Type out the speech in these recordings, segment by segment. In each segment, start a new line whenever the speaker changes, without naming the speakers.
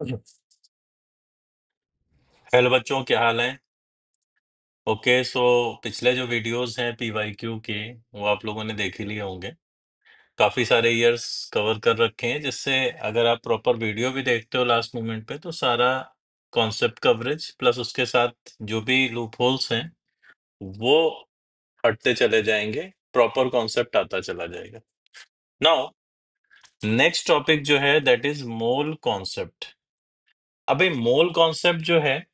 Hello बच्चों, क्या हाल है? ओके, सो पिछले जो वीडियोस हैं पीवाईक्यू के, वो आप लोगों ने देख ही लिए होंगे। काफी सारे इयर्स कवर कर रखे हैं, जिससे अगर आप प्रॉपर वीडियो भी देखते हो लास्ट मोमेंट पे, तो सारा कॉन्सेप्ट कवरेज प्लस उसके साथ जो भी लूप होल्स हैं वो हटते चले जाएंगे, प्रॉपर कॉन्सेप्ट आता चला जाएगा। नाउ नेक्स्ट टॉपिक जो है दैट इज मोल कॉन्सेप्ट। अभी मोल कॉन्सेप्ट जो है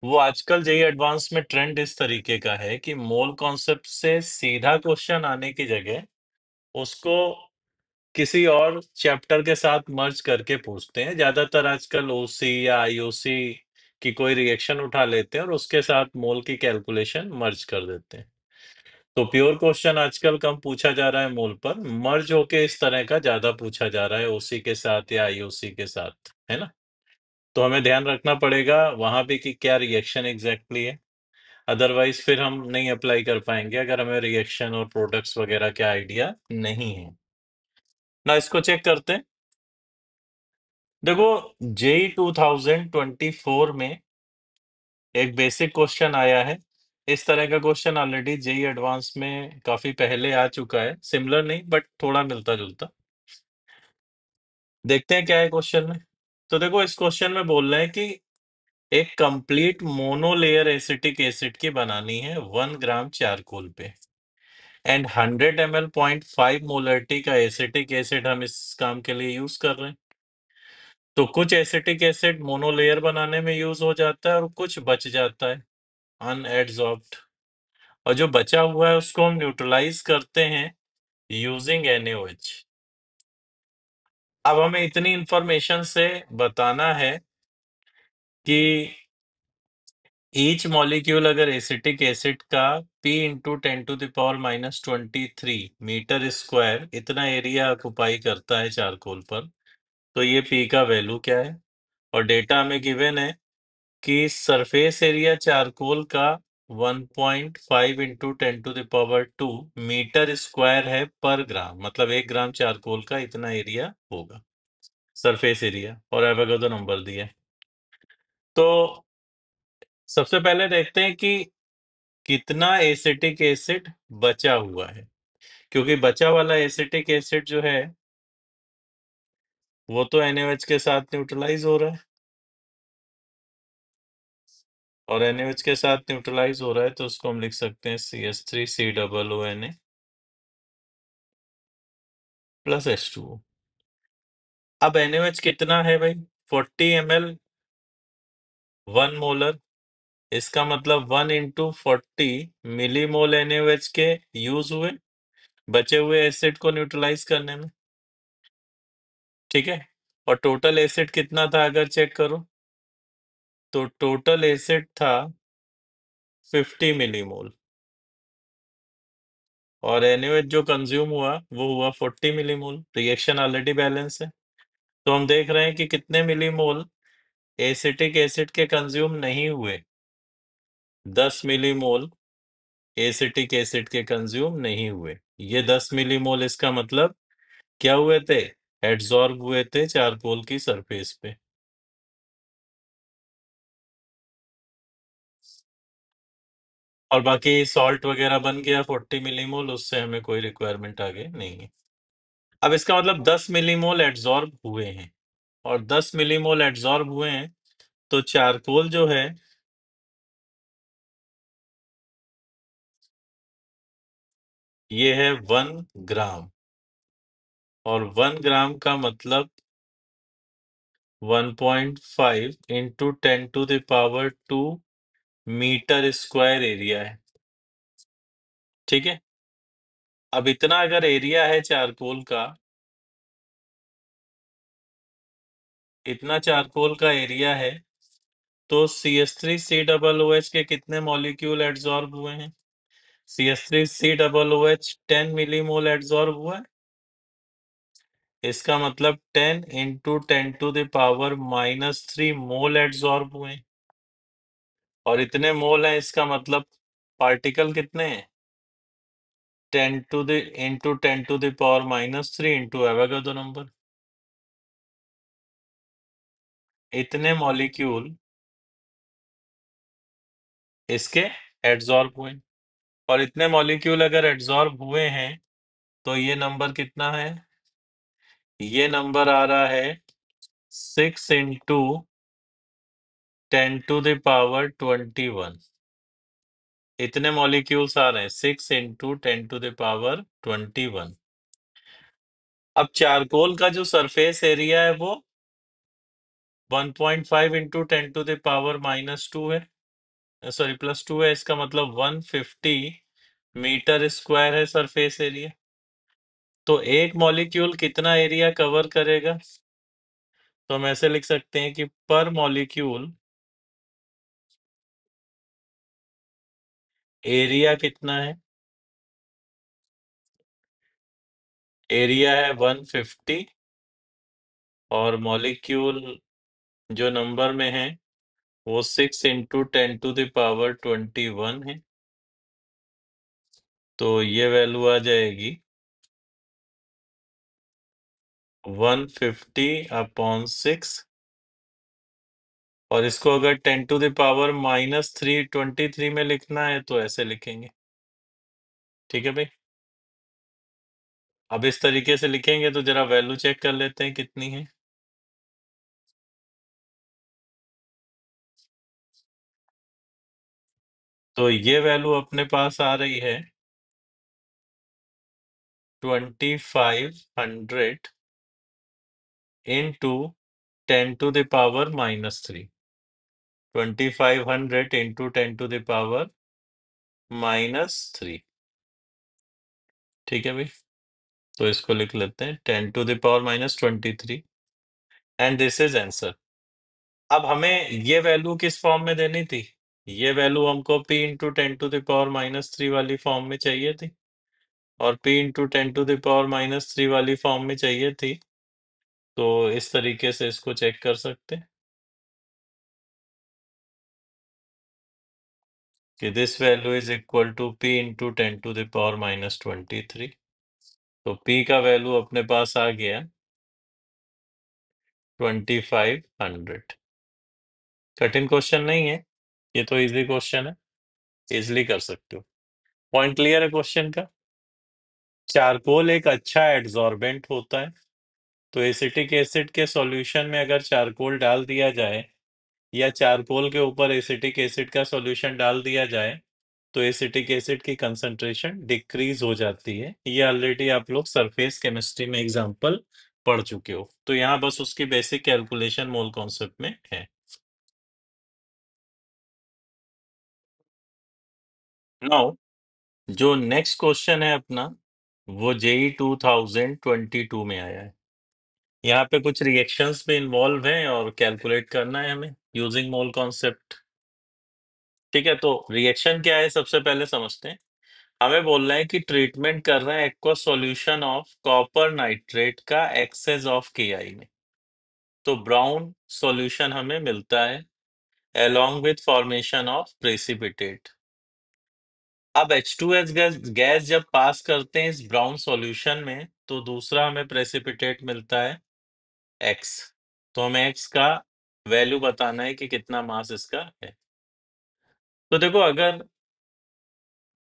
वो आजकल जेई एडवांस में ट्रेंड इस तरीके का है कि मोल कॉन्सेप्ट से सीधा क्वेश्चन आने की जगह उसको किसी और चैप्टर के साथ मर्ज करके पूछते हैं। ज्यादातर आजकल ओसी या आईओसी की कोई रिएक्शन उठा लेते हैं और उसके साथ मोल की कैलकुलेशन मर्ज कर देते हैं। तो प्योर क्वेश्चन आजकल कम पूछा जा रहा है मोल पर, मर्ज होके इस तरह का ज्यादा पूछा जा रहा है ओसी के साथ या आईओसी के साथ, है ना? तो हमें ध्यान रखना पड़ेगा वहां भी कि क्या रिएक्शन एग्जैक्टली है। अदरवाइज फिर हम नहीं अप्लाई कर पाएंगे अगर हमें रिएक्शन और प्रोडक्ट्स वगैरह का आइडिया नहीं है ना। इसको चेक करते हैं। देखो, जेई 2024 में एक बेसिक क्वेश्चन आया है। इस तरह का क्वेश्चन ऑलरेडी जेई एडवांस में काफी पहले आ चुका है, सिमिलर नहीं बट थोड़ा मिलता जुलता। देखते हैं क्या है क्वेश्चन में। तो देखो, इस क्वेश्चन में बोल रहे हैं कि एक कंप्लीट मोनोलेयर एसिटिक एसिड की बनानी है 1 ग्राम चारकोल पे, एंड 100 ml 0.5 मोलरिटी का एसिटिक एसिड हम इस काम के लिए यूज कर रहे हैं। तो कुछ एसिटिक एसिड मोनोलेयर बनाने में यूज हो जाता है और कुछ बच जाता है अनएड्सॉर्ब्ड, और जो बचा हुआ है उसको हम न्यूट्रलाइज करते हैं यूजिंग NaOH। अब हमें इतनी इंफॉर्मेशन से बताना है कि ईच मॉलिक्यूल अगर एसिटिक एसिड का P इंटू 10⁻⁻23 मीटर स्क्वायर इतना एरिया ऑक्युपाई करता है चारकोल पर, तो ये P का वैल्यू क्या है? और डेटा हमें गिवन है कि सरफेस एरिया चारकोल का 1.5 इंटू 10⁻² मीटर स्क्वायर है पर ग्राम, मतलब 1 ग्राम चारकोल का इतना एरिया होगा सरफेस एरिया, और एवोगाड्रो नंबर दिया है। तो सबसे पहले देखते हैं कि कितना एसिटिक एसिड बचा हुआ है, क्योंकि बचा वाला एसिटिक एसिड जो है वो तो NaOH के साथ न्यूट्रलाइज हो रहा है, और NaOH के साथ न्यूट्रलाइज हो रहा है तो उसको हम लिख सकते हैं CH3COONA प्लस H2O। अब NaOH कितना है भाई? 40 ml 1 मोलर, इसका मतलब 1 इंटू 40 मिलीमोल NaOH के यूज हुए बचे हुए एसिड को न्यूट्रलाइज करने में। ठीक है, और टोटल एसिड कितना था अगर चेक करो तो टोटल एसिड था 50 मिलीमोल, और NaOH जो कंज्यूम हुआ वो हुआ 40 मिलीमोल। रिएक्शन ऑलरेडी बैलेंस है, तो हम देख रहे हैं कि कितने मिलीमोल एसिटिक एसिड के कंज्यूम नहीं हुए। 10 मिलीमोल एसिटिक एसिड के कंज्यूम नहीं हुए। ये 10 मिलीमोल इसका मतलब क्या हुए थे? एड्सॉर्ब हुए थे चारकोल की सरफेस पे। और बाकी सॉल्ट वगैरह बन गया 40 मिलीमोल, उससे हमें कोई रिक्वायरमेंट आगे नहीं है। अब इसका मतलब 10 मिलीमोल एड्सॉर्ब हुए हैं, और 10 मिलीमोल एड्सॉर्ब हुए हैं तो चारकोल जो है ये है 1 ग्राम, और 1 ग्राम का मतलब 1.5 इंटू 10⁻² मीटर स्क्वायर एरिया है। ठीक है, अब इतना अगर एरिया है चारकोल का, इतना चारकोल का एरिया है, तो CH3COOH के कितने मॉलिक्यूल एड्सॉर्ब हुए हैं? CH3COOH 10 मिलीमोल एड्सॉर्ब हुआ है। इसका मतलब 10 इंटू 10⁻³ मोल एड्सॉर्ब हुए हैं। और इतने मोल हैं, इसका मतलब पार्टिकल कितने हैं? 10 इंटू 10⁻³ इंटू एवोगाड्रो नंबर। इतने मॉलिक्यूल इसके एड्सॉर्ब हुए, और इतने मॉलिक्यूल अगर एड्सॉर्ब हुए हैं तो ये नंबर कितना है? ये नंबर आ रहा है 6 × 10⁻21। इतने मॉलिक्यूल्स आ रहे हैं, 6 × 10⁻21। अब चारकोल का जो सरफेस एरिया है वो 1.5 × 10⁻² है, सॉरी +2 है। इसका मतलब 150 मीटर स्क्वायर है सरफेस एरिया। तो एक मॉलिक्यूल कितना एरिया कवर करेगा? तो हम ऐसे लिख सकते हैं कि पर मॉलिक्यूल एरिया कितना है? एरिया है 150, और मॉलिक्यूल जो नंबर में है वो 6 × 10⁻21 है। तो ये वैल्यू आ जाएगी 150/6। और इसको अगर 10⁻³ में लिखना है तो ऐसे लिखेंगे। ठीक है भाई, अब इस तरीके से लिखेंगे तो जरा वैल्यू चेक कर लेते हैं कितनी है। तो ये वैल्यू अपने पास आ रही है 2500 इंटू 10⁻³ 2500 इंटू 10⁻³ ठीक है भाई, तो इसको लिख लेते हैं 10⁻³ एंड दिस इज आंसर। अब हमें ये वैल्यू किस फॉर्म में देनी थी? ये वैल्यू हमको p × 10⁻³ वाली फॉर्म में चाहिए थी, और p × 10⁻³ वाली फॉर्म में चाहिए थी। तो इस तरीके से इसको चेक कर सकते हैं कि this value is equal to p × 10⁻23। तो p का वैल्यू अपने पास आ गया 2500। कठिन क्वेश्चन नहीं है, ये तो इजी क्वेश्चन है, इजिली कर सकते हो। पॉइंट क्लियर है क्वेश्चन का? चारकोल एक अच्छा एड्सॉर्बेंट होता है, तो एसिटिक एसिड के सॉल्यूशन में अगर चारकोल डाल दिया जाए, या चारकोल के ऊपर एसिटिक एसिड का सॉल्यूशन डाल दिया जाए, तो एसिटिक एसिड की कंसंट्रेशन डिक्रीज हो जाती है। ये ऑलरेडी आप लोग सरफेस केमिस्ट्री में एग्जांपल पढ़ चुके हो, तो यहाँ बस उसकी बेसिक कैलकुलेशन मोल कॉन्सेप्ट में है। नाउ जो नेक्स्ट क्वेश्चन है अपना, वो जेई 2022 में आया है। यहाँ पे कुछ रिएक्शंस भी इन्वॉल्व हैं और कैलकुलेट करना है हमें यूजिंग मोल कॉन्सेप्ट। ठीक है, तो रिएक्शन क्या है सबसे पहले समझते हैं। हमें बोलना है कि ट्रीटमेंट कर रहे हैं aqua solution of copper nitrate का एक्सेस ऑफ केआई में। तो ब्राउन सॉल्यूशन हमें मिलता है along with formation of precipitate। अब H2S गैस जब पास करते हैं इस ब्राउन सॉल्यूशन में, तो दूसरा हमें प्रेसिपिटेट मिलता है X। तो हमें X का वैल्यू बताना है कि कितना मास इसका है। तो देखो, अगर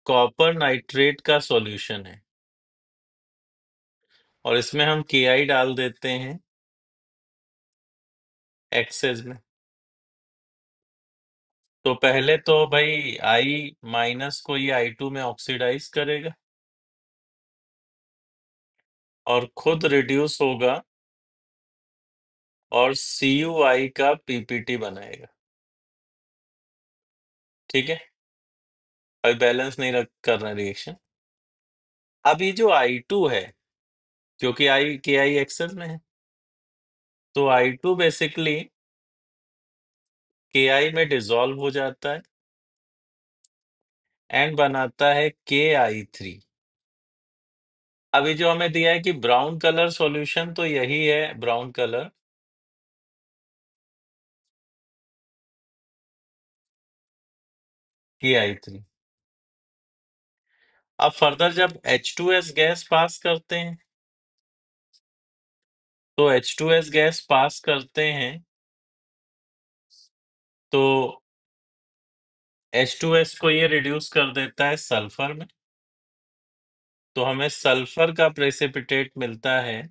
कॉपर नाइट्रेट का सॉल्यूशन है और इसमें हम KI डाल देते हैं एक्सेस में, तो पहले तो भाई I- को ये I2 में ऑक्सीडाइज करेगा और खुद रिड्यूस होगा और CuI का PPT बनाएगा। ठीक है, अभी बैलेंस नहीं रख कर रहे रिएक्शन। अब ये जो I2 है, क्योंकि I KI एक्सेस में है, तो I2 बेसिकली KI में डिसॉल्व हो जाता है एंड बनाता है KI3। अभी जो हमें दिया है कि ब्राउन कलर सॉल्यूशन, तो यही है ब्राउन कलर, KI3। अब फर्दर जब H2S गैस पास करते हैं, तो H2S गैस पास करते हैं तो H2S को ये रिड्यूस कर देता है सल्फर में, तो हमें सल्फर का प्रेसिपिटेट मिलता है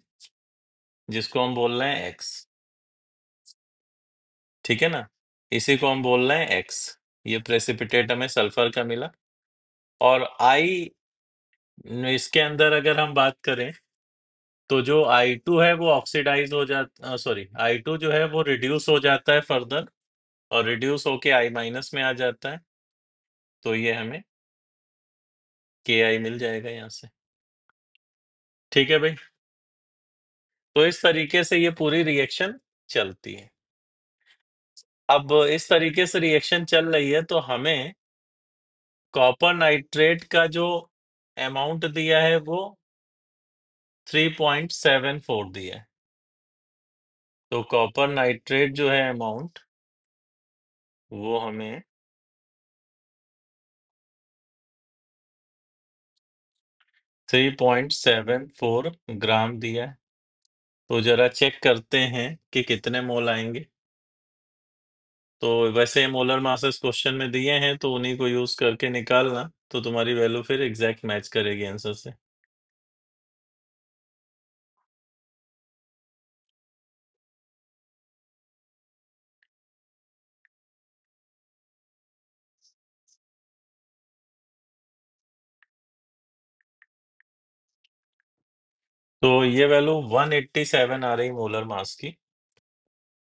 जिसको हम बोल रहे हैं X। ठीक है ना, इसी को हम बोल रहे हैं X। ये प्रेसिपिटेट हमें सल्फर का मिला। और I, इसके अंदर अगर हम बात करें तो जो I2 है वो ऑक्सीडाइज हो जाता, सॉरी, I2 जो है वो रिड्यूस हो जाता है फर्दर, और रिड्यूस होके I माइनस में आ जाता है। तो ये हमें KI मिल जाएगा यहाँ से। ठीक है भाई, तो इस तरीके से ये पूरी रिएक्शन चलती है। अब इस तरीके से रिएक्शन चल रही है तो हमें कॉपर नाइट्रेट का जो अमाउंट दिया है वो 3.74 दिया है। तो कॉपर नाइट्रेट जो है अमाउंट वो हमें 3.74 ग्राम दिया है। तो जरा चेक करते हैं कि कितने मोल आएंगे। तो वैसे मोलर मासेस क्वेश्चन में दिए हैं तो उन्हीं को यूज करके निकालना, तो तुम्हारी वैल्यू फिर एग्जैक्ट मैच करेगी आंसर से। तो ये वैल्यू 187 आ रही मोलर मास की,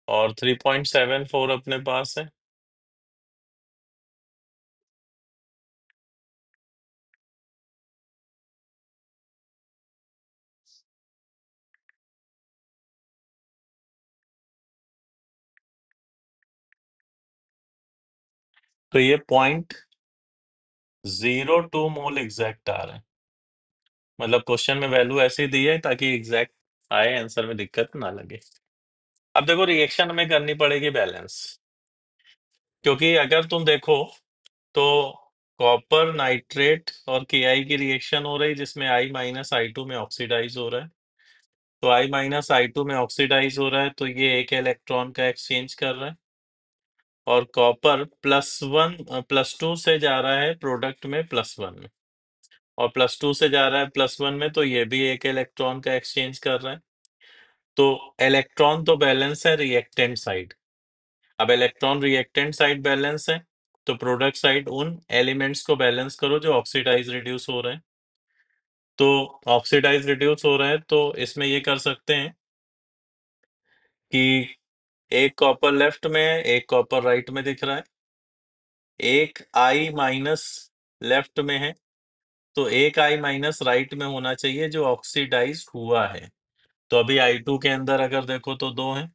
और 3.74 अपने पास है। तो ये 0.02 मोल एग्जैक्ट आ रहा है। मतलब क्वेश्चन में वैल्यू ऐसी दी है ताकि एग्जैक्ट आए, आंसर में दिक्कत ना लगे। अब देखो रिएक्शन हमें करनी पड़ेगी बैलेंस, क्योंकि अगर तुम देखो तो कॉपर नाइट्रेट और KI की रिएक्शन हो रही जिसमें I माइनस I2 में ऑक्सीडाइज हो रहा है। तो I माइनस I2 में ऑक्सीडाइज हो रहा है तो ये एक इलेक्ट्रॉन का एक्सचेंज कर रहा है, और कॉपर +2 से जा रहा है प्रोडक्ट में +1 में, और +2 से जा रहा है +1 में, तो ये भी एक इलेक्ट्रॉन का एक्सचेंज कर रहा है। तो इलेक्ट्रॉन तो बैलेंस है रिएक्टेंट साइड। अब इलेक्ट्रॉन रिएक्टेंट साइड बैलेंस है, तो प्रोडक्ट साइड उन एलिमेंट्स को बैलेंस करो जो ऑक्सीडाइज रिड्यूस हो रहे हैं। तो ऑक्सीडाइज रिड्यूस हो रहा है तो इसमें ये कर सकते हैं कि एक कॉपर लेफ्ट में है, एक कॉपर राइट में दिख रहा है, एक I माइनस लेफ्ट में है, तो एक I माइनस राइट में होना चाहिए जो ऑक्सीडाइज हुआ है। तो अभी I2 के अंदर अगर देखो तो 2 है,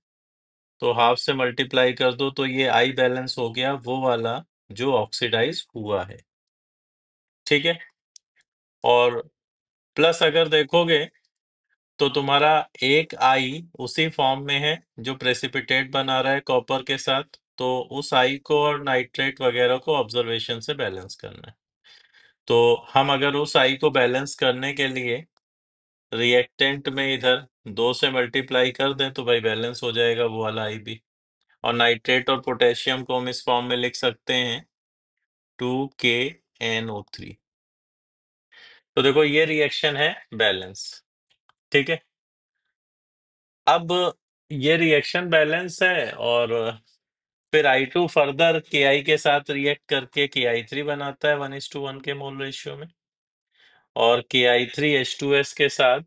तो हाफ से मल्टीप्लाई कर दो तो ये I बैलेंस हो गया वो वाला जो ऑक्सीडाइज हुआ है। ठीक है, और प्लस अगर देखोगे तो तुम्हारा एक आई उसी फॉर्म में है जो प्रेसिपिटेट बना रहा है कॉपर के साथ, तो उस आई को और नाइट्रेट वगैरह को ऑब्जर्वेशन से बैलेंस करना है। तो हम अगर उस आई को बैलेंस करने के लिए रिएक्टेंट में इधर 2 से मल्टीप्लाई कर दें तो भाई बैलेंस हो जाएगा वो वाला आई भी। और नाइट्रेट और पोटेशियम को हम इस फॉर्म में लिख सकते हैं 2KNO3। तो देखो ये रिएक्शन है बैलेंस। ठीक है, अब ये रिएक्शन बैलेंस है, और फिर I2 फर्दर KI के साथ रिएक्ट करके KI3 बनाता है 1:1 के मोल रेशियो में, और KI3 H2S के साथ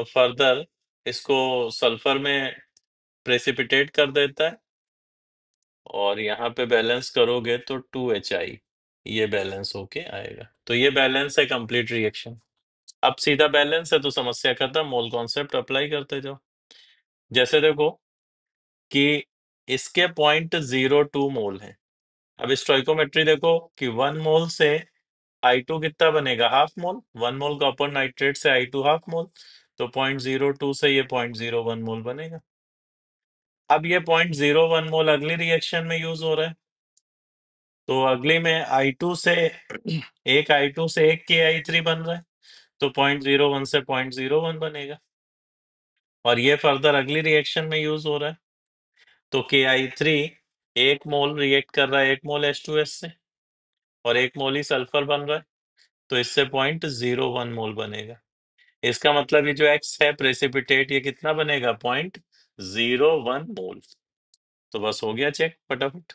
फर्दर इसको सल्फर में प्रेसिपिटेट कर देता है, और यहाँ पे बैलेंस करोगे तो 2HI ये बैलेंस होके आएगा। तो ये बैलेंस है कंप्लीट रिएक्शन। अब सीधा बैलेंस है तो समस्या खत्म, मोल कॉन्सेप्ट अप्लाई करते जाओ। जैसे देखो कि इसके 0.02 मोल है। अब स्टोइकोमेट्री देखो कि 1 मोल से I2 कितना बनेगा, हाफ मोल। 1 मोल कॉपर नाइट्रेट से I2 हाफ मोल, तो 0.02 से ये 0.01 मोल बनेगा। अब ये 0.01 मोल अगली रिएक्शन में यूज हो रहा है, तो अगली में I2 से एक KI3 बन रहा है, तो 0.01 से 0.01 बनेगा, और ये फर्दर अगली रिएक्शन में यूज हो रहा है, तो Ki3 1 मोल रिएक्ट कर रहा है 1 मोल H2S से, और 1 मोल ही सल्फर बन रहा है, तो इससे 0.01 मोल बनेगा। इसका मतलब ये जो X है प्रेसिपिटेट, ये कितना बनेगा? 0.01 मोल। तो बस हो गया चेक फटाफट।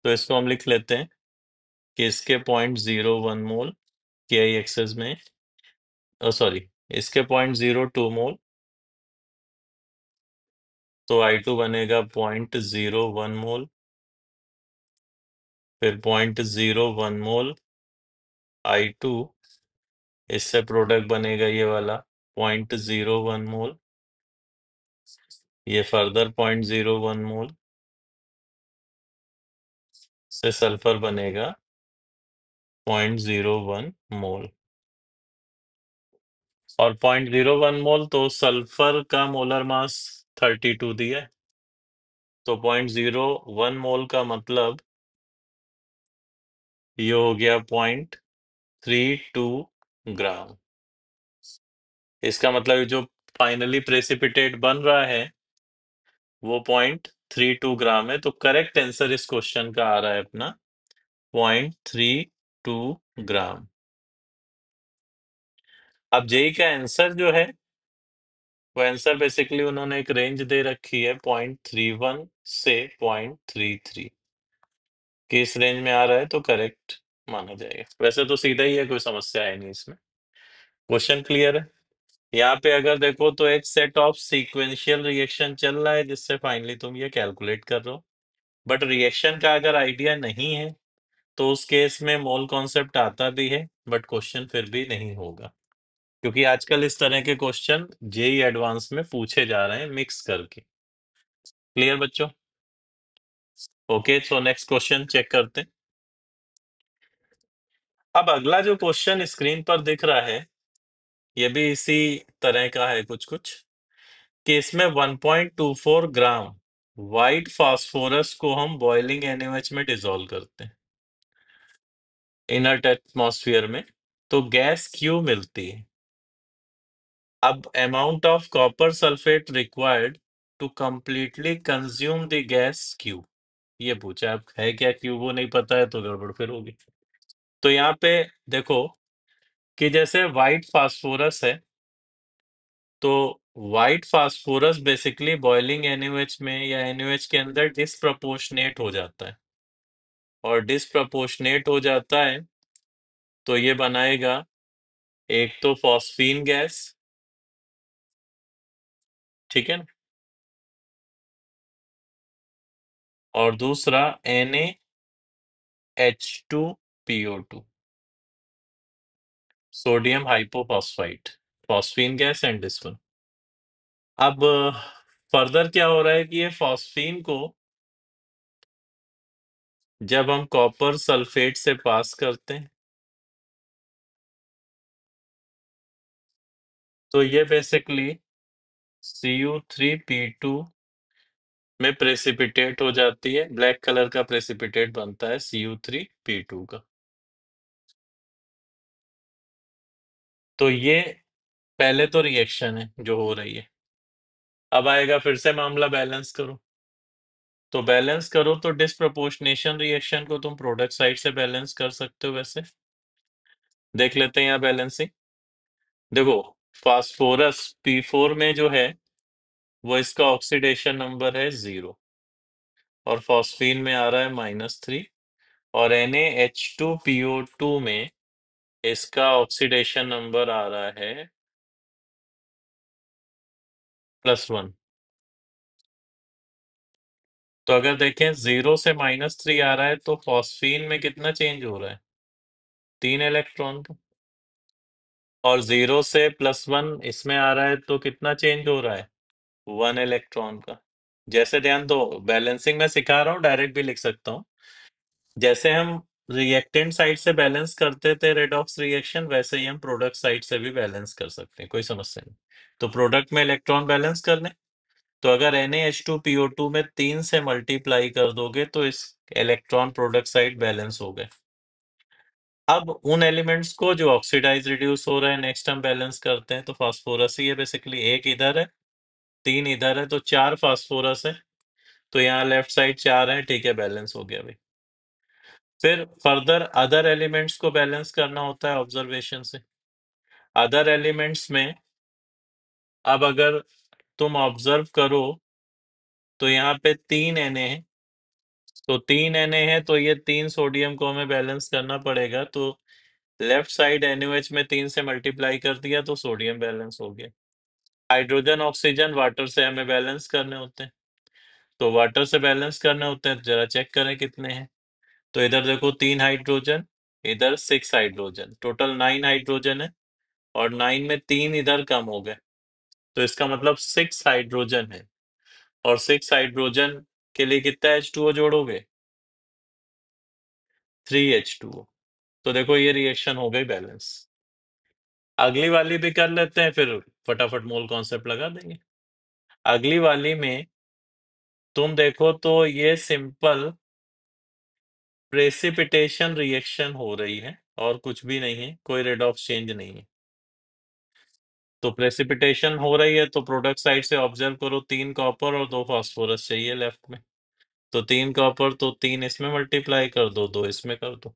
तो इसको हम लिख लेते हैं कि इसके 0.01 मोल के आई एक्सेस में, सॉरी, इसके 0.02 मोल, तो I2 बनेगा 0.01 मोल, फिर 0.01 मोल I2, इससे प्रोडक्ट बनेगा ये वाला 0.01 मोल, ये फर्दर 0.01 मोल से सल्फर बनेगा 0.01 मोल, और 0.01 मोल तो सल्फर का मोलर मास 32 दिया है, तो 0.01 मोल का मतलब ये हो गया 0.32 ग्राम। इसका मतलब ये जो फाइनली प्रेसिपिटेट बन रहा है वो 0.32 ग्राम है। तो करेक्ट आंसर इस क्वेश्चन का आ रहा है अपना 0.32 ग्राम। अब जेई का आंसर जो है, वो आंसर बेसिकली उन्होंने एक रेंज दे रखी है 0.31 से 0.33, कि इस रेंज में आ रहा है तो करेक्ट माना जाएगा। वैसे तो सीधा ही है, कोई समस्या है नहीं इसमें। क्वेश्चन क्लियर है? यहाँ पे अगर देखो तो एक सेट ऑफ सीक्वेंशियल रिएक्शन चल रहा है जिससे फाइनली तुम ये कैलकुलेट कर रहे हो, बट रिएक्शन का अगर आइडिया नहीं है तो उस केस में मोल कॉन्सेप्ट आता भी है बट क्वेश्चन फिर भी नहीं होगा, क्योंकि आजकल इस तरह के क्वेश्चन जेई एडवांस में पूछे जा रहे हैं मिक्स करके। क्लियर बच्चों? Okay, so next question check करते हैं। अब अगला जो क्वेश्चन स्क्रीन पर दिख रहा है ये भी इसी तरह का है कुछ कुछ, कि इसमें 1.24 ग्राम व्हाइट फास्फोरस को हम बॉइलिंग एनएच में डिसॉल्व करते हैं इनर्ट एटमॉस्फेयर में, तो गैस क्यू मिलती है। अब amount of copper sulphate required to completely consume the gas Q, ये पूछा। अब है क्या क्यू वो नहीं पता है तो गड़बड़ फिर होगी। तो यहाँ पे देखो कि जैसे व्हाइट फास्फोरस है, तो white phosphorus basically boiling NH में या एनएच के अंदर डिसप्रपोर्शनेट हो जाता है, और डिसप्रपोर्शनेट हो जाता है तो ये बनाएगा एक तो फॉस्फीन गैस, ठीक है ना, और दूसरा NaH2PO2, sodium hypophosphite, phosphine gas and this one. अब फर्दर क्या हो रहा है कि ये फॉस्फीन को जब हम कॉपर सल्फेट से पास करते हैं तो ये बेसिकली Cu3P2 में प्रेसिपिटेट हो जाती है, ब्लैक कलर का प्रेसिपिटेट बनता है Cu3P2 का। तो ये पहले तो रिएक्शन है जो हो रही है। अब आएगा फिर से मामला बैलेंस करो, तो बैलेंस करो तो डिस्प्रपोर्शनेशन रिएक्शन को तुम प्रोडक्ट साइड से बैलेंस कर सकते हो। वैसे देख लेते हैं यहाँ बैलेंसिंग। देखो, फास्फोरस P4 में जो है वो इसका ऑक्सीडेशन नंबर है 0, और फॉस्फीन में आ रहा है -3, और NaH2PO2 में इसका ऑक्सीडेशन नंबर आ रहा है +1। तो अगर देखें 0 से -3 आ रहा है तो फॉस्फीन में कितना चेंज हो रहा है? 3 इलेक्ट्रॉन का। और 0 से +1 इसमें आ रहा है तो कितना चेंज हो रहा है? 1 इलेक्ट्रॉन का। जैसे ध्यान दो, बैलेंसिंग में सिखा रहा हूँ, डायरेक्ट भी लिख सकता हूँ। जैसे हम रिएक्टेंट साइड से बैलेंस करते थे रेडॉक्स रिएक्शन, वैसे ही हम प्रोडक्ट साइड से भी बैलेंस कर सकते हैं, कोई समस्या नहीं। तो प्रोडक्ट में इलेक्ट्रॉन बैलेंस कर लें, तो अगर NaH2PO2 में 3 से मल्टीप्लाई कर दोगे तो इस इलेक्ट्रॉन प्रोडक्ट साइड बैलेंस हो गए। अब उन एलिमेंट्स को जो ऑक्सीडाइज रिड्यूस हो रहे हैं नेक्स्ट हम बैलेंस करते हैं, तो फास्फोरस ही है बेसिकली। एक इधर है, 3 इधर है, तो 4 फास्फोरस है। तो यहाँ लेफ्ट साइड 4 है, ठीक है, बैलेंस हो गया भाई। फिर फर्दर अदर एलिमेंट्स को बैलेंस करना होता है ऑब्जर्वेशन से। अदर एलिमेंट्स में अब अगर तुम ऑब्जर्व करो तो यहाँ पे 3 Na है, तो 3 Na है तो ये 3 सोडियम को हमें बैलेंस करना पड़ेगा, तो लेफ्ट साइड NaOH में 3 से मल्टीप्लाई कर दिया तो सोडियम बैलेंस हो गया। हाइड्रोजन ऑक्सीजन वाटर से हमें बैलेंस करने होते हैं, तो वाटर से बैलेंस करने होते हैं, जरा चेक करें कितने हैं। तो इधर देखो 3 हाइड्रोजन, इधर 6 हाइड्रोजन, टोटल 9 हाइड्रोजन है, और 9 में 3 इधर कम हो गए, तो इसका मतलब 6 हाइड्रोजन है। और 6 हाइड्रोजन के लिए कितना H2O जोड़ोगे? 3H2O। तो देखो ये रिएक्शन हो गई बैलेंस। अगली वाली भी कर लेते हैं, फिर फटाफट मोल कॉन्सेप्ट लगा देंगे। अगली वाली में तुम देखो तो ये सिंपल प्रेसिपिटेशन रिएक्शन हो रही है, और कुछ भी नहीं है, कोई रेडॉक्स चेंज नहीं है। तो प्रेसिपिटेशन हो रही है तो प्रोडक्ट साइड से ऑब्जर्व करो, 3 कॉपर और 2 फास्फोरस चाहिए लेफ्ट में। तो 3 कॉपर तो 3 इसमें मल्टीप्लाई कर दो, 2 इसमें कर दो।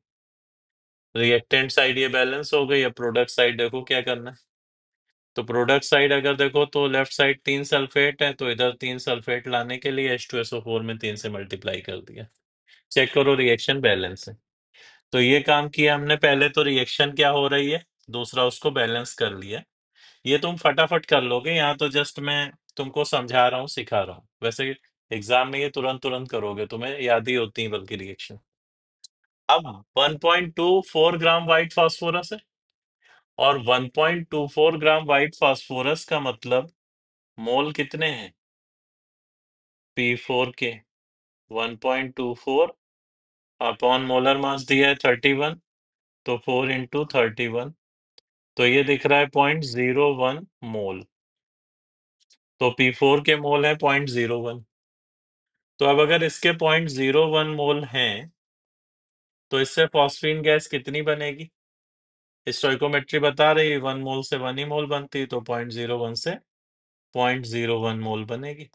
रिएक्टेंट साइड ये बैलेंस हो गई। अब प्रोडक्ट साइड देखो क्या करना है। तो प्रोडक्ट साइड अगर देखो तो लेफ्ट साइड 3 सल्फेट है, तो इधर 3 सल्फेट लाने के लिए H2SO4 में 3 से मल्टीप्लाई कर दिया। चेक करो रिएक्शन बैलेंस है। तो ये काम किया हमने, पहले तो रिएक्शन क्या हो रही है, दूसरा उसको बैलेंस कर लिया। ये तुम फटाफट कर लोगे, यहाँ तो जस्ट मैं तुमको समझा रहा हूँ, सिखा रहा हूँ। वैसे एग्जाम में ये तुरंत तुरंत करोगे, तुम्हें याद ही होती है बल्कि रिएक्शन। अब 1.24 ग्राम व्हाइट फास्फोरस है, और 1.24 ग्राम व्हाइट फास्फोरस का मतलब मोल कितने हैं? P4 के 1.24 अपॉन मोलर मास दिया है 31, तो 4 इंटू 31, तो ये दिख रहा है 0.01 मोल। तो P4 के मोल है 0.01। तो अब अगर इसके 0.01 मोल हैं, तो इससे फॉस्फीन गैस कितनी बनेगी? स्टोइकोमेट्री बता रही है 1 मोल से 1 ही मोल बनती, तो 0.01 से 0.01 मोल बनेगी।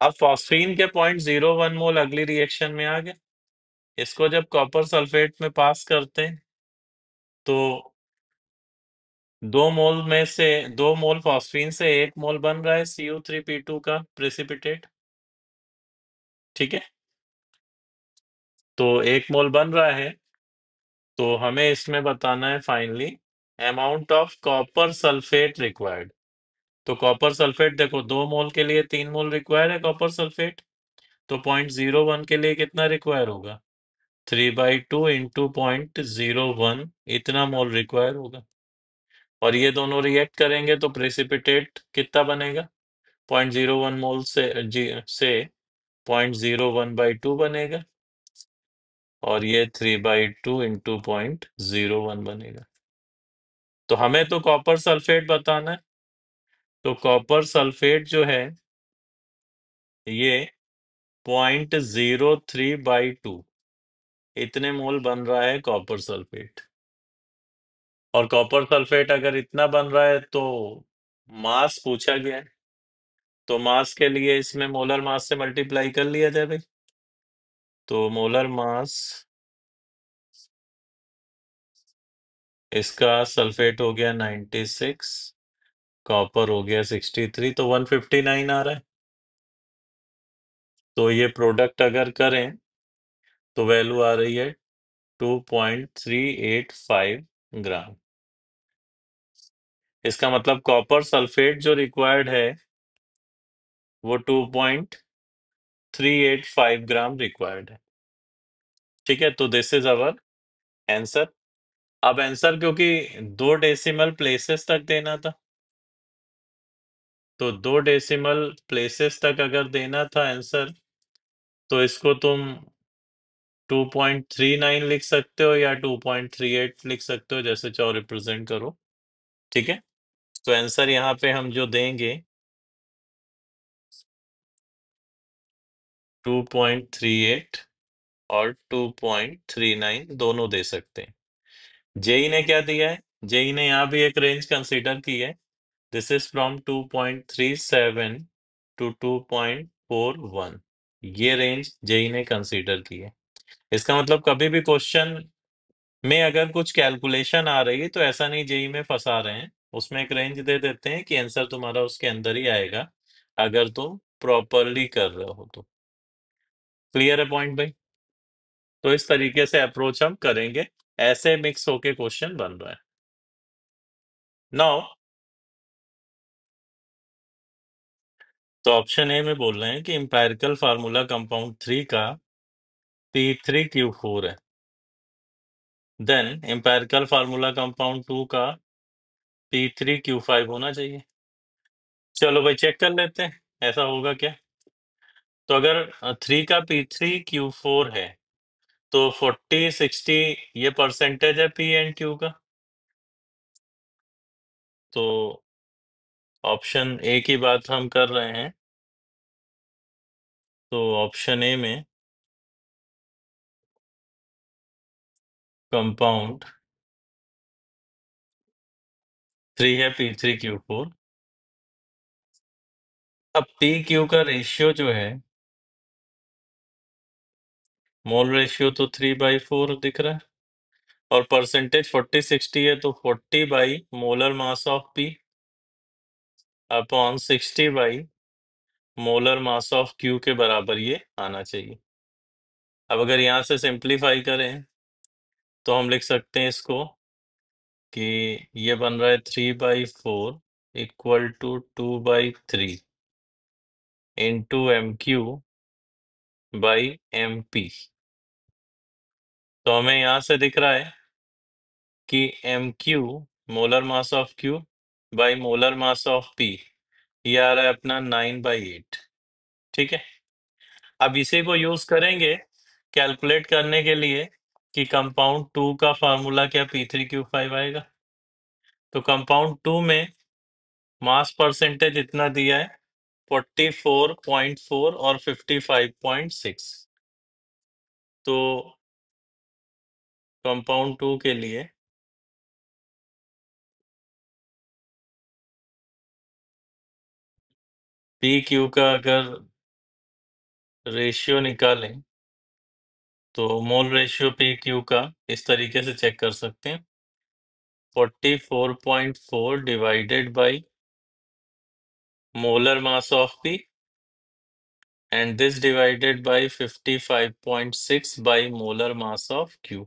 अब फॉस्फीन के 0.01 मोल अगली रिएक्शन में आ गए। इसको जब कॉपर सल्फेट में पास करते हैं तो 2 मोल फॉस्फीन से 1 मोल बन रहा है CU3P2 का प्रेसिपिटेट, ठीक है। तो 1 मोल बन रहा है, तो हमें इसमें बताना है finally amount of copper sulphate required. तो कॉपर सल्फेट देखो 2 मोल के लिए 3 मोल रिक्वायर है कॉपर सल्फेट, तो 0.01 के लिए कितना रिक्वायर होगा? 3/2 इंटू 0.01, इतना मोल रिक्वायर होगा। और ये दोनों रिएक्ट करेंगे तो प्रेसिपिटेट कितना बनेगा? 0.01 मोल से 0.01/2 बनेगा, और ये 3/2 इंटू 0.01 बनेगा। तो हमें तो कॉपर सल्फेट बताना है, तो कॉपर सल्फेट जो है ये 0.03/2 इतने मोल बन रहा है कॉपर सल्फेट। और कॉपर सल्फेट अगर इतना बन रहा है तो मास पूछा गया है, तो मास के लिए इसमें मोलर मास से मल्टीप्लाई कर लिया जाए भाई। तो मोलर मास इसका सल्फेट हो गया 96, कॉपर हो गया 63, तो 159 आ रहा है। तो ये प्रोडक्ट अगर करें तो वैल्यू आ रही है 2.385 ग्राम। इसका मतलब कॉपर सल्फेट जो रिक्वायर्ड है वो 2.385 ग्राम रिक्वायर्ड है, ठीक है। तो दिस इज अवर आंसर। अब आंसर क्योंकि 2 डेसिमल प्लेसेस तक देना था, तो 2 डेसिमल प्लेसेस तक अगर देना था आंसर, तो इसको तुम 2.39 लिख सकते हो या 2.38 लिख सकते हो, जैसे चाहो रिप्रेजेंट करो, ठीक है। तो आंसर यहाँ पे हम जो देंगे 2.38 और 2.39 दोनों दे सकते हैं। जेई ने क्या दिया है? जेई ने यहाँ भी एक रेंज कंसीडर की है। दिस इज फ्रॉम 2.37 टू 4 1, ये रेंज जेई ने कंसीडर की है। इसका मतलब कभी भी क्वेश्चन में अगर कुछ कैलकुलेशन आ रही है तो ऐसा नहीं जेई में फंसा रहे हैं, उसमें एक रेंज दे देते हैं कि आंसर तुम्हारा उसके अंदर ही आएगा अगर तुम प्रॉपरली कर रहे हो तो। क्लियर है पॉइंट भाई? तो इस तरीके से अप्रोच हम करेंगे, ऐसे मिक्स होके क्वेश्चन बन रहा है। नाउ तो ऑप्शन ए में बोल रहे हैं कि इंपेरिकल फार्मूला कंपाउंड 3 का P3Q4 है, देन इंपेरिकल फार्मूला कंपाउंड 2 का P3Q5 होना चाहिए। चलो भाई चेक कर लेते हैं ऐसा होगा क्या। तो अगर 3 का P3Q4 है तो 40 60 ये परसेंटेज है पी एंड क्यू का। तो ऑप्शन ए की बात हम कर रहे हैं, तो ऑप्शन ए में कंपाउंड 3 है P3Q4। अब पी क्यू का रेशियो जो है, मोल रेशियो तो 3/4 दिख रहा है, और परसेंटेज 40 60 है तो 40 by molar mass of P upon 60 by molar mass of Q के बराबर ये आना चाहिए। अब अगर यहाँ से सिंप्लीफाई करें तो हम लिख सकते हैं इसको कि ये बन रहा है 3/4 equal to 2/3 into MQ by MP। तो हमें यहाँ से दिख रहा है कि MQ molar mass of Q by molar mass of P, ये आ रहा है अपना 9/8। ठीक है, अब इसी को यूज करेंगे कैलकुलेट करने के लिए कि कंपाउंड 2 का फार्मूला क्या P3Q5 आएगा। तो कंपाउंड 2 में मास परसेंटेज इतना दिया है 44.4 और 55.6। तो कंपाउंड 2 के लिए पी क्यू का अगर रेशियो निकालें तो मोल रेशियो पी क्यू का इस तरीके से चेक कर सकते हैं, 44.4 divided by molar mass of P and this divided by 55.6 by molar mass of Q।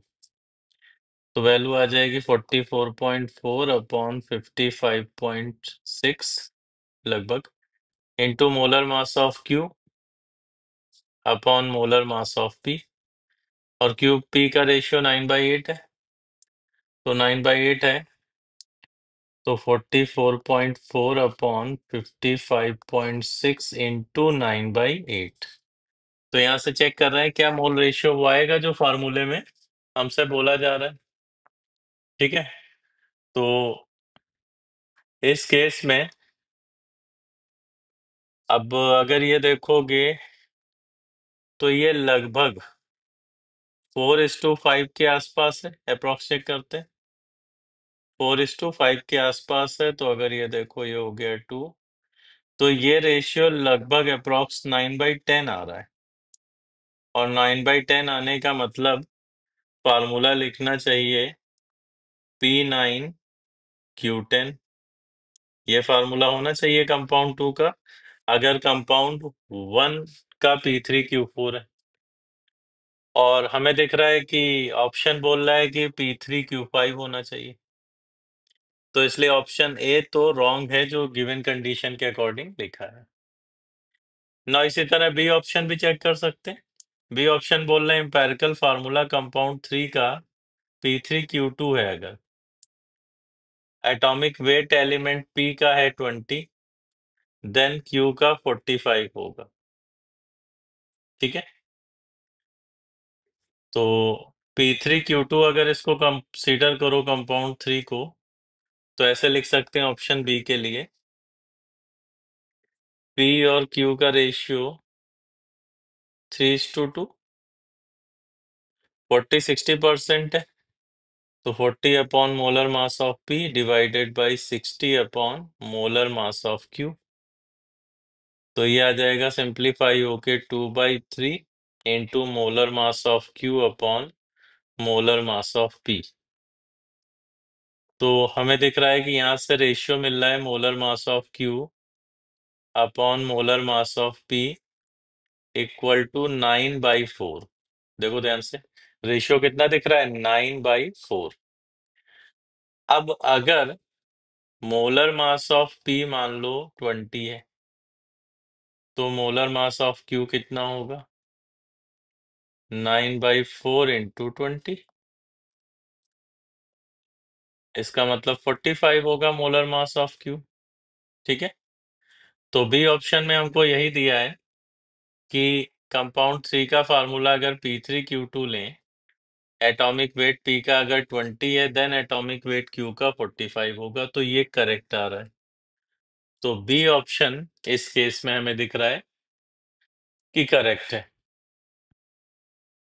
तो वैल्यू आ जाएगी 44.4 अपॉन 55.6 लगभग into molar mass of Q upon molar mass of P, और क्यूब P का रेशियो 9/8 है, तो 9/8 है तो 44.4 अपॉन 55.6 इंटू 9/8। तो यहाँ से चेक कर रहे हैं क्या मोल रेशियो वो आएगा जो फार्मूले में हमसे बोला जा रहा है। ठीक है, तो इस केस में अब अगर ये देखोगे तो ये लगभग 4:5 के आसपास है, अप्रोक्स चेक करते हैं, 4:5 के आसपास है। तो अगर ये देखो ये हो गया 2, तो ये रेशियो लगभग अप्रोक्स 9/10 आ रहा है, और 9/10 आने का मतलब फार्मूला लिखना चाहिए P9Q10, ये फार्मूला होना चाहिए कंपाउंड 2 का अगर कंपाउंड 1 का P3Q4 है। और हमें दिख रहा है कि ऑप्शन बोल रहा है कि P3Q5 होना चाहिए, तो इसलिए ऑप्शन ए तो रॉन्ग है जो गिवन कंडीशन के अकॉर्डिंग लिखा है ना। इसी तरह बी ऑप्शन भी चेक कर सकते हैं। बी ऑप्शन बोल रहे हैं एम्पेरिकल फार्मूला कंपाउंड 3 का P3Q2 है, अगर एटॉमिक वेट एलिमेंट P का है 20 देन Q का 45 होगा। ठीक है, तो P3Q2 अगर इसको कंसीडर करो कंपाउंड 3 को, तो ऐसे लिख सकते हैं ऑप्शन बी के लिए, P और Q का रेशियो 3:2, 40 60% है, तो 40 upon molar mass of P divided by 60 upon molar mass of Q। तो ये आ जाएगा सिंप्लीफाई होके 2/3 into molar mass of Q upon molar mass of P. तो हमें दिख रहा है कि यहाँ से रेशियो मिल रहा है molar mass of Q upon molar mass of P equal to 9/4। देखो ध्यान से, रेशियो कितना दिख रहा है? 9/4। अब अगर मोलर मास ऑफ पी मान लो 20 है, तो मोलर मास ऑफ क्यू कितना होगा? 9/4 इंटू 20। इसका मतलब 45 होगा मोलर मास ऑफ क्यू। ठीक है, तो बी ऑप्शन में हमको यही दिया है कि कंपाउंड 3 का फार्मूला अगर P3Q2 लें, एटॉमिक वेट P का अगर 20 है, देन एटॉमिक वेट Q का 45 होगा। तो ये करेक्ट आ रहा है। तो बी ऑप्शन इस केस में हमें दिख रहा है कि करेक्ट है।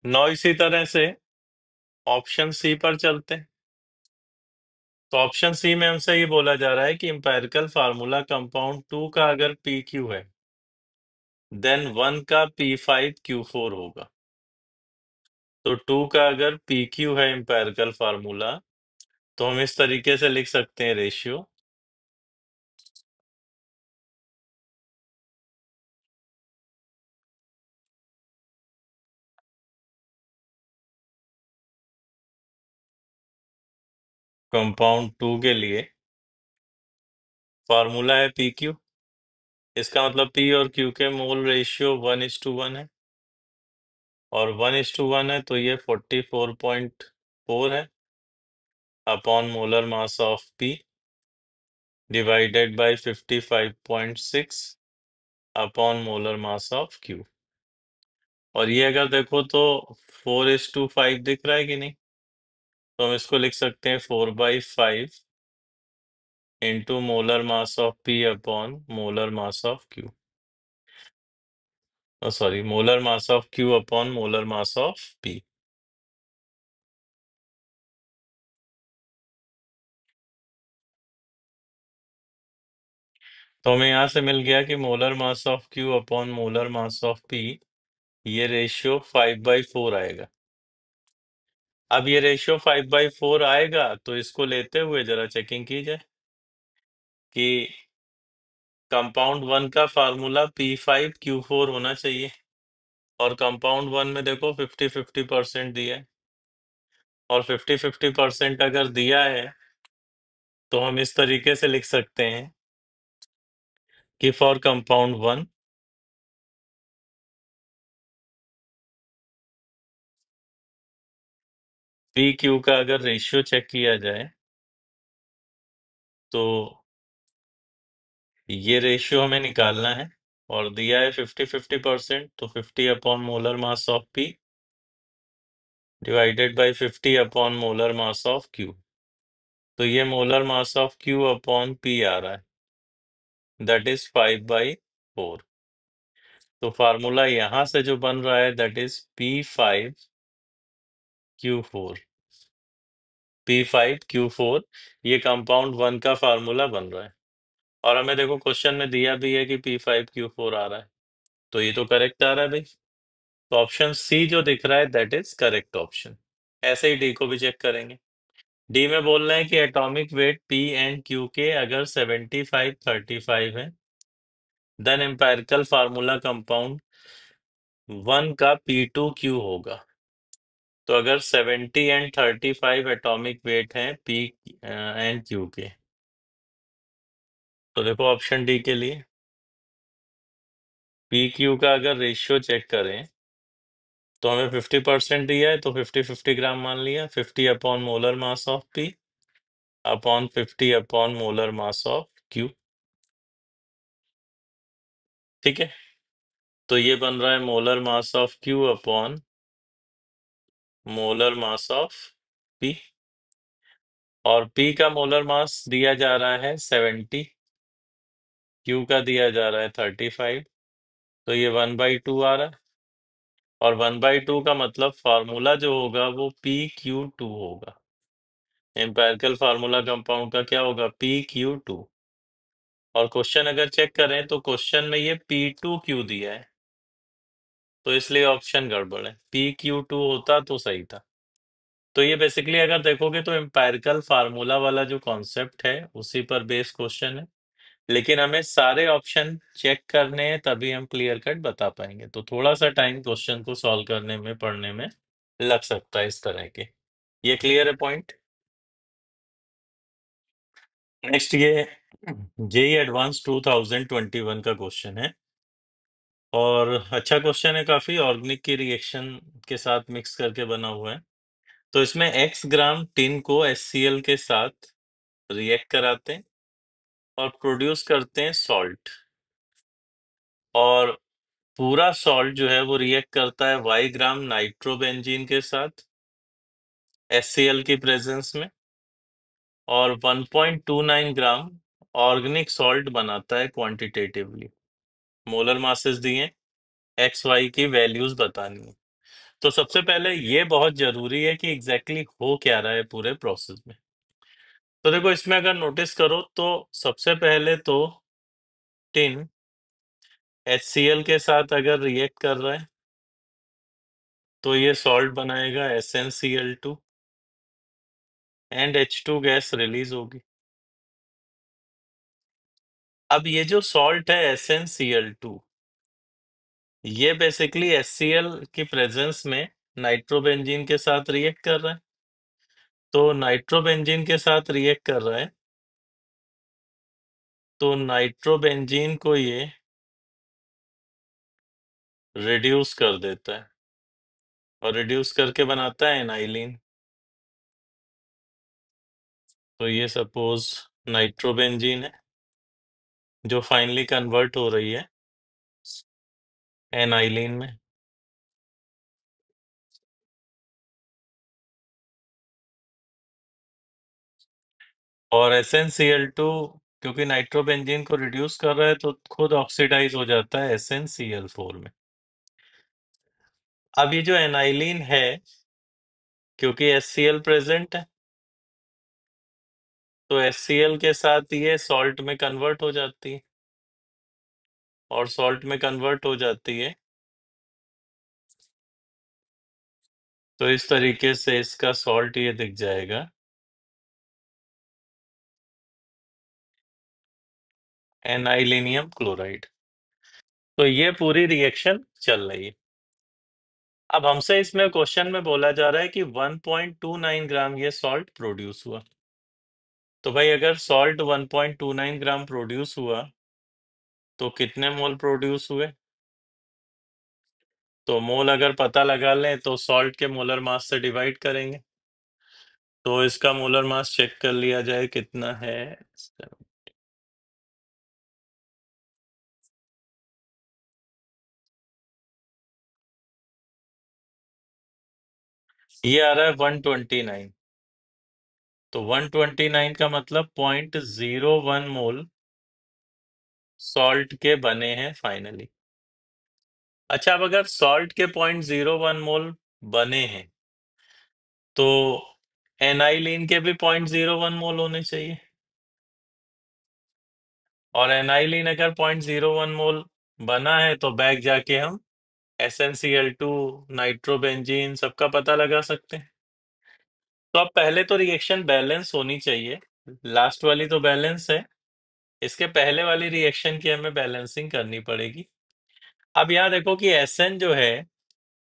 नौ इसी तरह से ऑप्शन सी पर चलते हैं। तो ऑप्शन सी में हमसे ये बोला जा रहा है कि एम्पिरिकल फार्मूला कंपाउंड 2 का अगर PQ है, देन 1 का P5Q4 होगा। तो 2 का अगर PQ है एम्पिरिकल फार्मूला, तो हम इस तरीके से लिख सकते हैं रेशियो कंपाउंड 2 के लिए फार्मूला है PQ। इसका मतलब P और Q के मोल रेशियो 1:1 है, और 1:1 है तो ये 44.4 है upon molar mass of P divided by 55.6 upon molar mass of Q। और ये अगर देखो तो 4:5 दिख रहा है कि नहीं? तो हम इसको लिख सकते हैं 4/5 into molar mass of P upon molar mass of Q। Sorry, molar mass of Q upon molar mass of P। तो हमें यहाँ से मिल गया कि molar mass of Q upon molar mass of P, ये रेशियो 5/4 आएगा। अब ये रेशियो 5/4 आएगा तो इसको लेते हुए जरा चेकिंग की जाए कि कंपाउंड 1 का फार्मूला P5Q4 होना चाहिए, और कंपाउंड 1 में देखो 50-50% दिया है, और 50-50% अगर दिया है तो हम इस तरीके से लिख सकते हैं कि फॉर कंपाउंड 1 PQ का अगर रेशियो चेक किया जाए तो ये रेशियो हमें निकालना है, और दिया है 50-50%, तो 50 upon molar mass of P divided by 50 upon molar mass of Q। तो ये molar mass of Q upon P आ रहा है, दैट इज 5/4। तो फार्मूला यहां से जो बन रहा है दैट इज P5Q4। P5Q4 ये कंपाउंड 1 का फार्मूला बन रहा है, और हमें देखो क्वेश्चन में दिया भी है कि P5Q4 आ रहा है, तो ये तो करेक्ट आ रहा है भाई। तो ऑप्शन सी जो दिख रहा है दैट इज करेक्ट ऑप्शन। ऐसे ही डी को भी चेक करेंगे। डी में बोल रहे हैं कि atomic weight P and Q के अगर 75-35 है, देन एम्पिरिकल फार्मूला कंपाउंड 1 का P2Q होगा। तो अगर 70 एंड 35 एटॉमिक वेट हैं पी एंड क्यू के, तो देखो ऑप्शन डी के लिए पी क्यू का अगर रेशियो चेक करें तो हमें 50% दिया है, तो 50-50 ग्राम मान लिया, 50 upon molar mass of P upon 50 upon molar mass of Q. ठीक है, तो ये बन रहा है molar mass of Q upon molar mass of P, और पी का मोलर मास दिया जा रहा है 70, क्यू का दिया जा रहा है 35, तो ये 1/2 आ रहा है, और 1/2 का मतलब फार्मूला जो होगा वो PQ2 होगा। एम्पिरिकल फार्मूला कंपाउंड का क्या होगा? PQ2। और क्वेश्चन अगर चेक करें तो क्वेश्चन में ये P2Q दिया है, तो इसलिए ऑप्शन गड़बड़ है। PQ2 होता तो सही था। तो ये बेसिकली अगर देखोगे तो एम्पायरिकल फार्मूला वाला जो कॉन्सेप्ट है उसी पर बेस्ड क्वेश्चन है, लेकिन हमें सारे ऑप्शन चेक करने हैं तभी हम क्लियर कट बता पाएंगे। तो थोड़ा सा टाइम क्वेश्चन को सॉल्व करने में, पढ़ने में लग सकता है इस तरह के। ये क्लियर है पॉइंट। नेक्स्ट ये जेई एडवांस 2021 का क्वेश्चन है, और अच्छा क्वेश्चन है काफी। ऑर्गेनिक की रिएक्शन के साथ मिक्स करके बना हुआ है। तो इसमें x ग्राम टिन को HCl के साथ रिएक्ट कराते हैं और प्रोड्यूस करते हैं सॉल्ट, और पूरा सॉल्ट जो है वो रिएक्ट करता है y ग्राम नाइट्रोबेंजीन के साथ HCl की प्रेजेंस में, और 1.29 ग्राम ऑर्गेनिक सॉल्ट बनाता है क्वांटिटेटिवली। मोलर मासेस दिए, एक्स वाई की वैल्यूज बतानी है। तो सबसे पहले ये बहुत जरूरी है कि एग्जैक्टली हो क्या रहा है पूरे प्रोसेस में। तो देखो इसमें अगर नोटिस करो तो सबसे पहले तो टिन HCl के साथ अगर रिएक्ट कर रहा है तो ये सॉल्ट बनाएगा SnCl2 and H2 gas release होगी। अब ये जो सॉल्ट है SnCl2, ये बेसिकली HCl की प्रेजेंस में नाइट्रोबेंजीन के साथ रिएक्ट कर रहा है। तो नाइट्रोबेंजीन के साथ रिएक्ट कर रहा है, तो नाइट्रोबेंजीन को ये रिड्यूस कर देता है, और रिड्यूस करके बनाता है एनाइलिन। तो ये सपोज नाइट्रोबेंजीन है जो फाइनली कन्वर्ट हो रही है एनाइलिन में। और SnCl2 क्योंकि नाइट्रोबेंजीन को रिड्यूस कर रहा है तो खुद ऑक्सीडाइज हो जाता है SnCl4 में। अब ये जो एनाइलिन है, क्योंकि HCl प्रेजेंट है, तो HCl के साथ ये सॉल्ट में कन्वर्ट हो जाती है, और सॉल्ट में कन्वर्ट हो जाती है। तो इस तरीके से इसका सॉल्ट ये दिख जाएगा एनाइलिनियम क्लोराइड। तो ये पूरी रिएक्शन चल रही है। अब हमसे इसमें क्वेश्चन में बोला जा रहा है कि 1.29 ग्राम ये सॉल्ट प्रोड्यूस हुआ। तो भाई अगर सॉल्ट 1.29 ग्राम प्रोड्यूस हुआ तो कितने मोल प्रोड्यूस हुए? तो मोल अगर पता लगा लें तो सॉल्ट के मोलर मास से डिवाइड करेंगे। तो इसका मोलर मास चेक कर लिया जाए कितना है। ये आ रहा है 129। तो 129 का मतलब 0.01 मोल सॉल्ट के बने हैं फाइनली। अच्छा, अब अगर सॉल्ट के 0.01 मोल बने हैं तो एनाइलिन के भी 0.01 मोल होने चाहिए, और एनाइलिन अगर 0.01 मोल बना है तो बैक जाके हम SnCl2, नाइट्रोबेंजीन सबका पता लगा सकते हैं। तो अब पहले तो रिएक्शन बैलेंस होनी चाहिए। लास्ट वाली तो बैलेंस है, इसके पहले वाली रिएक्शन की हमें बैलेंसिंग करनी पड़ेगी। अब यहाँ देखो कि Sn जो है,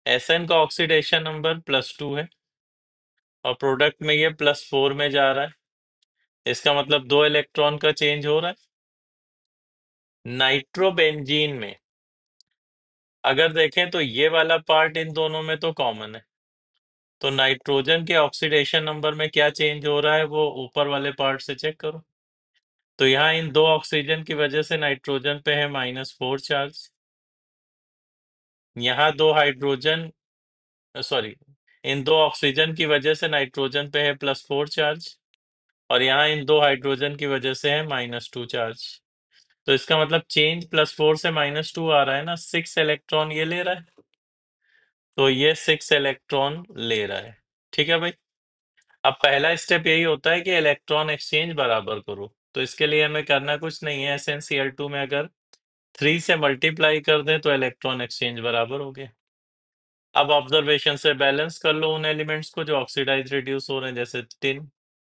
Sn का ऑक्सीडेशन नंबर +2 है, और प्रोडक्ट में ये +4 में जा रहा है। इसका मतलब 2 इलेक्ट्रॉन का चेंज हो रहा है। नाइट्रोबेंजीन में अगर देखें तो ये वाला पार्ट इन दोनों में तो कॉमन है। तो नाइट्रोजन के ऑक्सीडेशन नंबर में क्या चेंज हो रहा है वो ऊपर वाले पार्ट से चेक करो। तो यहाँ इन दो ऑक्सीजन की वजह से नाइट्रोजन पे है -4 चार्ज। यहाँ दो हाइड्रोजन, सॉरी, इन दो ऑक्सीजन की वजह से नाइट्रोजन पे है +4 चार्ज, और यहाँ इन दो हाइड्रोजन की वजह से है -2 चार्ज। तो इसका मतलब चेंज +4 से -2 आ रहा है ना, 6 इलेक्ट्रॉन ये ले रहा है। तो ये 6 इलेक्ट्रॉन ले रहा है। ठीक है भाई। अब पहला स्टेप यही होता है कि इलेक्ट्रॉन एक्सचेंज बराबर करो। तो इसके लिए हमें करना कुछ नहीं है। SnCl2 में अगर 3 से मल्टीप्लाई कर दें तो इलेक्ट्रॉन एक्सचेंज बराबर हो गया। अब ऑब्जर्वेशन से बैलेंस कर लो उन एलिमेंट्स को जो ऑक्सीडाइज रिड्यूस हो रहे हैं, जैसे टिन।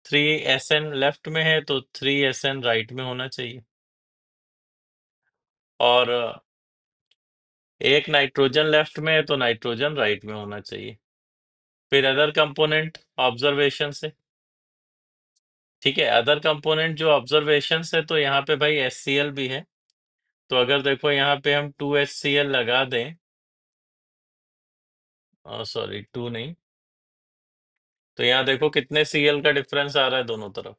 3Sn लेफ्ट में है तो 3Sn राइट में होना चाहिए। और एक नाइट्रोजन लेफ्ट में है तो नाइट्रोजन राइट में होना चाहिए। फिर अदर कंपोनेंट ऑब्जर्वेशन से, ठीक है, अदर कंपोनेंट जो ऑब्जर्वेशन से, तो यहाँ पे भाई HCl भी है। तो अगर देखो यहाँ पे हम 2HCl लगा दें, सॉरी 2 नहीं, तो यहाँ देखो कितने Cl का डिफरेंस आ रहा है दोनों तरफ।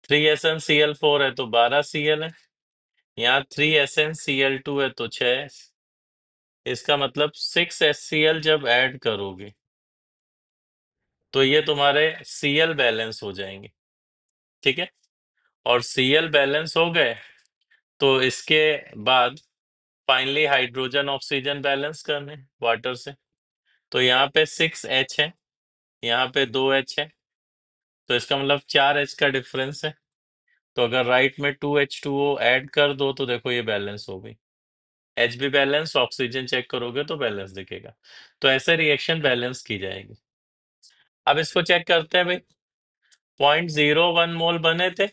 3SnCl4 है तो 12Cl है, यहाँ 3SnCl2 है तो 6। इसका मतलब 6HCl जब ऐड करोगे तो ये तुम्हारे Cl बैलेंस हो जाएंगे, ठीक है। और Cl बैलेंस हो गए तो इसके बाद फाइनली हाइड्रोजन ऑक्सीजन बैलेंस करने वाटर से। तो यहाँ पे 6H है, यहाँ पे 2H है, तो इसका मतलब 4H का डिफरेंस है। तो अगर राइट में 2H2O ऐड कर दो तो देखो ये बैलेंस हो गई। H भी बैलेंस, ऑक्सीजन चेक करोगे तो बैलेंस दिखेगा। तो ऐसे रिएक्शन बैलेंस की जाएगी। अब इसको चेक करते हैं भाई। 0.01 मोल बने थे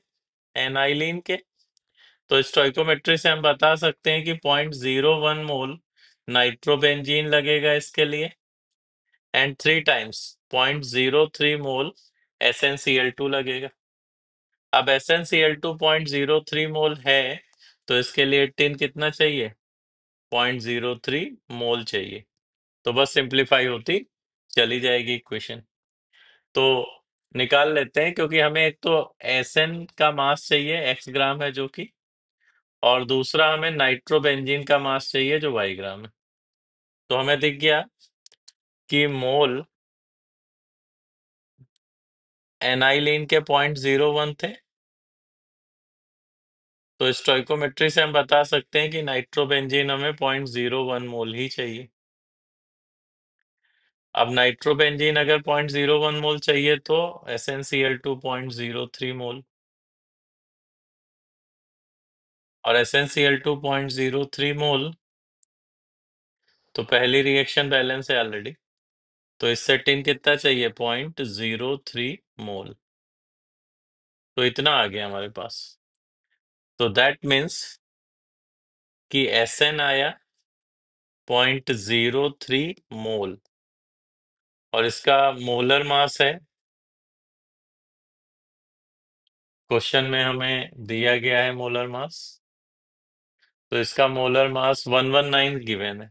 एनाइलिन के, तो स्टोइकोमेट्री से हम बता सकते हैं कि 0.01 मोल नाइट्रोबेंजीन लगेगा इसके लिए, एंड 3 टाइम्स 0.03 मोल SnCl2 लगेगा। अब SnCl2 0.03 मोल है तो इसके लिए टिन कितना चाहिए? 0.03 मोल चाहिए। तो बस सिंप्लीफाई होती चली जाएगी इक्वेशन। तो निकाल लेते हैं, क्योंकि हमें एक तो Sn का मास चाहिए, x ग्राम है जो कि, और दूसरा हमें नाइट्रोबेंजीन का मास चाहिए जो y ग्राम है। तो हमें दिख गया कि मोल एनाइलिन के 0.01 थे, तो स्टोइकोमेट्री से हम बता सकते हैं कि नाइट्रोबेंजीन हमें 0.01 मोल ही चाहिए। अब नाइट्रोबेंजीन अगर 0.01 मोल चाहिए तो SnCl2 0.03 मोल, और SnCl2 0.03 मोल तो पहली रिएक्शन बैलेंस है ऑलरेडी। तो इससे टिन कितना चाहिए? 0.03 मोल। तो इतना आ गया हमारे पास। तो दैट मीन्स कि Sn आया 0.03 मोल, और इसका मोलर मास है, क्वेश्चन में हमें दिया गया है मोलर मास, तो इसका मोलर मास 119 गिवन है,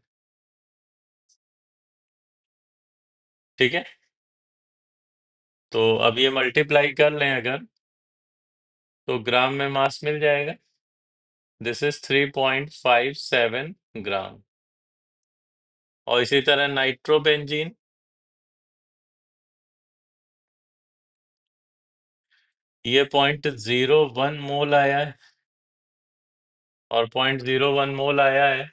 ठीक है। तो अब ये मल्टीप्लाई कर लें अगर, तो ग्राम में मास मिल जाएगा। दिस इज 3.57 ग्राम। और इसी तरह नाइट्रोबेंजीन, ये 0.01 मोल आया है, और 0.01 मोल आया है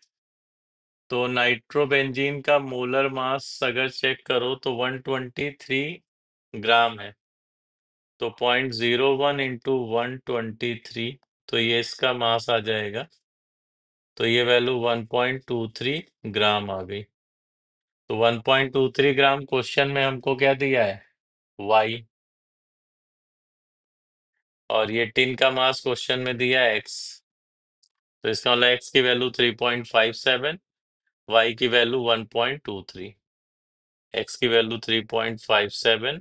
तो नाइट्रोबेंजीन का मोलर मास अगर चेक करो तो 123 ग्राम है। तो 0.01 इंटू 123, तो ये इसका मास आ जाएगा। तो ये वैल्यू 1.23 ग्राम आ गई। तो 1.23 ग्राम क्वेश्चन में हमको क्या दिया है? Y। और ये टिन का मास क्वेश्चन में दिया है X। तो इसका मतलब X की वैल्यू 3.57, Y की वैल्यू 1.23। X की वैल्यू 3.57,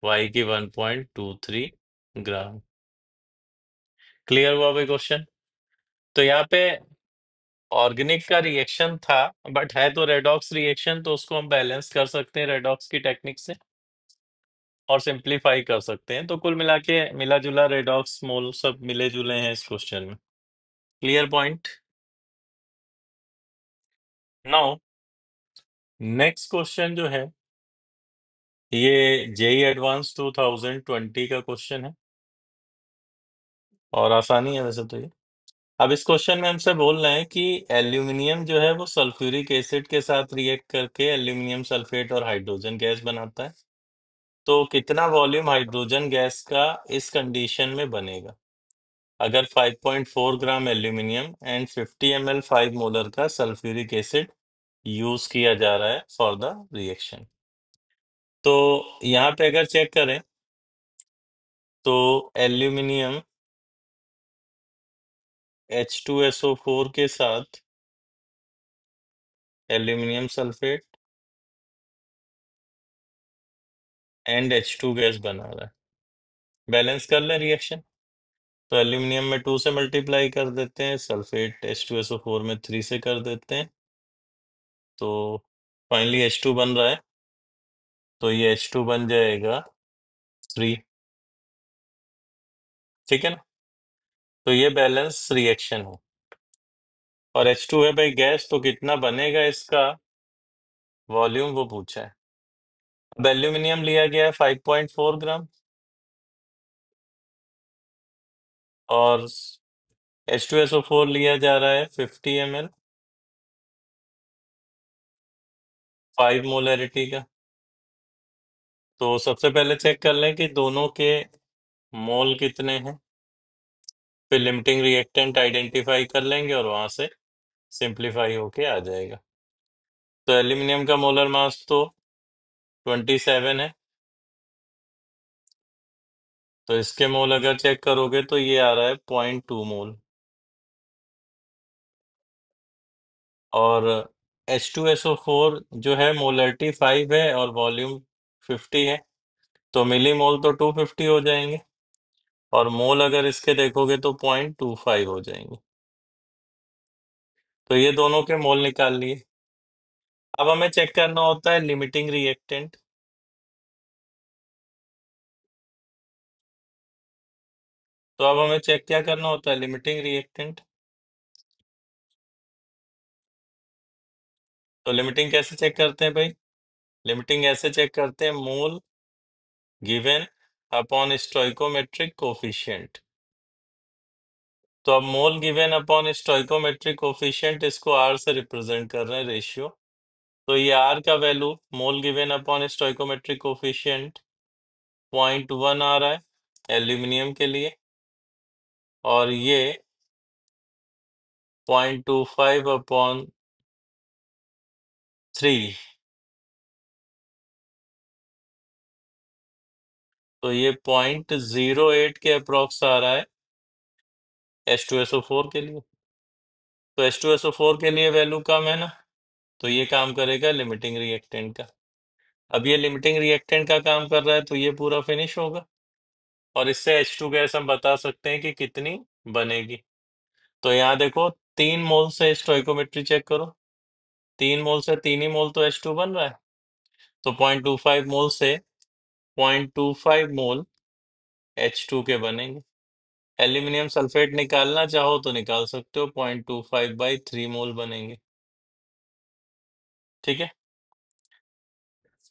Y की 1.23 ग्राम। क्लियर हुआ भाई क्वेश्चन? तो यहाँ पे ऑर्गेनिक का रिएक्शन था, बट है तो रेडॉक्स रिएक्शन, तो उसको हम बैलेंस कर सकते हैं रेडॉक्स की टेक्निक से और सिंप्लीफाई कर सकते हैं। तो कुल मिला के मिला जुला रेडॉक्स मोल सब मिले जुले हैं इस क्वेश्चन में। Clear point? Now next question जो है ये जेई एडवांस 2020 का क्वेश्चन है, और आसानी है वैसे तो ये। अब इस क्वेश्चन में हमसे बोल रहे हैं कि एल्यूमिनियम जो है वो सल्फ्यूरिक एसिड के साथ रिएक्ट करके एल्यूमिनियम सल्फेट और हाइड्रोजन गैस बनाता है। तो कितना वॉल्यूम हाइड्रोजन गैस का इस कंडीशन में बनेगा? अगर 5.4 gram aluminium and 50 ml 5 molar का सल्फ्यूरिक एसिड यूज किया जा रहा है फॉर द रिएक्शन। तो यहाँ पे अगर चेक करें तो एल्यूमिनियम H2SO4 के साथ aluminium sulphate and H2 gas बना रहा है। बैलेंस कर लें रिएक्शन, तो एल्यूमिनियम में 2 से मल्टीप्लाई कर देते हैं, सल्फेट H2SO4 में 3 से कर देते हैं, तो फाइनली H2 बन रहा है, तो ये H2 बन जाएगा 3। ठीक है ना? तो ये बैलेंस रिएक्शन है और H2 है भाई गैस, तो कितना बनेगा इसका वॉल्यूम वो पूछा है। अब एल्यूमिनियम लिया गया है 5.4 ग्राम और H2SO4 लिया जा रहा है 50 ml 5 मोलरिटी का। तो सबसे पहले चेक कर लें कि दोनों के मोल कितने हैं, फिर लिमिटिंग रिएक्टेंट आइडेंटिफाई कर लेंगे और वहां से सिंप्लीफाई होके आ जाएगा। तो एल्यूमिनियम का मोलर मास तो 27 है, तो इसके मोल अगर चेक करोगे तो ये आ रहा है 0.2 मोल और H2SO4 जो है मोलरिटी 5 है और वॉल्यूम 50 है, तो मिली मोल तो 250 हो जाएंगे और मोल अगर इसके देखोगे तो 0.25 हो जाएंगे। तो ये दोनों के मोल निकाल लिए। अब हमें चेक करना होता है लिमिटिंग रिएक्टेंट। तो अब हमें चेक क्या करना होता है, लिमिटिंग रिएक्टेंट। तो लिमिटिंग कैसे चेक करते हैं भाई? लिमिटिंग ऐसे चेक करते हैं, मोल गिवन अपॉन स्टोइकोमेट्रिक कोफिशिएंट। तो अब मोल गिवन अपॉन स्टोइकोमेट्रिक कोफिशिएंट, इसको आर से रिप्रेजेंट कर रहे हैं, रेशियो। तो ये आर का वैल्यू मोल गिवन अपॉन स्टोइकोमेट्रिक कोफिशिएंट 0.1 आ रहा है एल्यूमिनियम के लिए और ये 0.25 अपॉन 3, तो ये 0.08 के अप्रोक्स आ रहा है H2SO4 के लिए। तो H2SO4 के लिए वैल्यू कम है ना, तो ये काम करेगा लिमिटिंग रिएक्टेंट का। अब ये लिमिटिंग रिएक्टेंट का काम कर रहा है तो ये पूरा फिनिश होगा और इससे H2 गैस हम बता सकते हैं कि कितनी बनेगी। तो यहाँ देखो 3 मोल से स्टोइकोमेट्री चेक करो, 3 मोल से 3 ही मोल तो H2 बन रहा है, तो 0.25 मोल से 0.25 मोल H2 के बनेंगे। एल्यूमिनियम सल्फेट निकालना चाहो तो निकाल सकते हो, 0.25/3 मोल बनेंगे। ठीक है,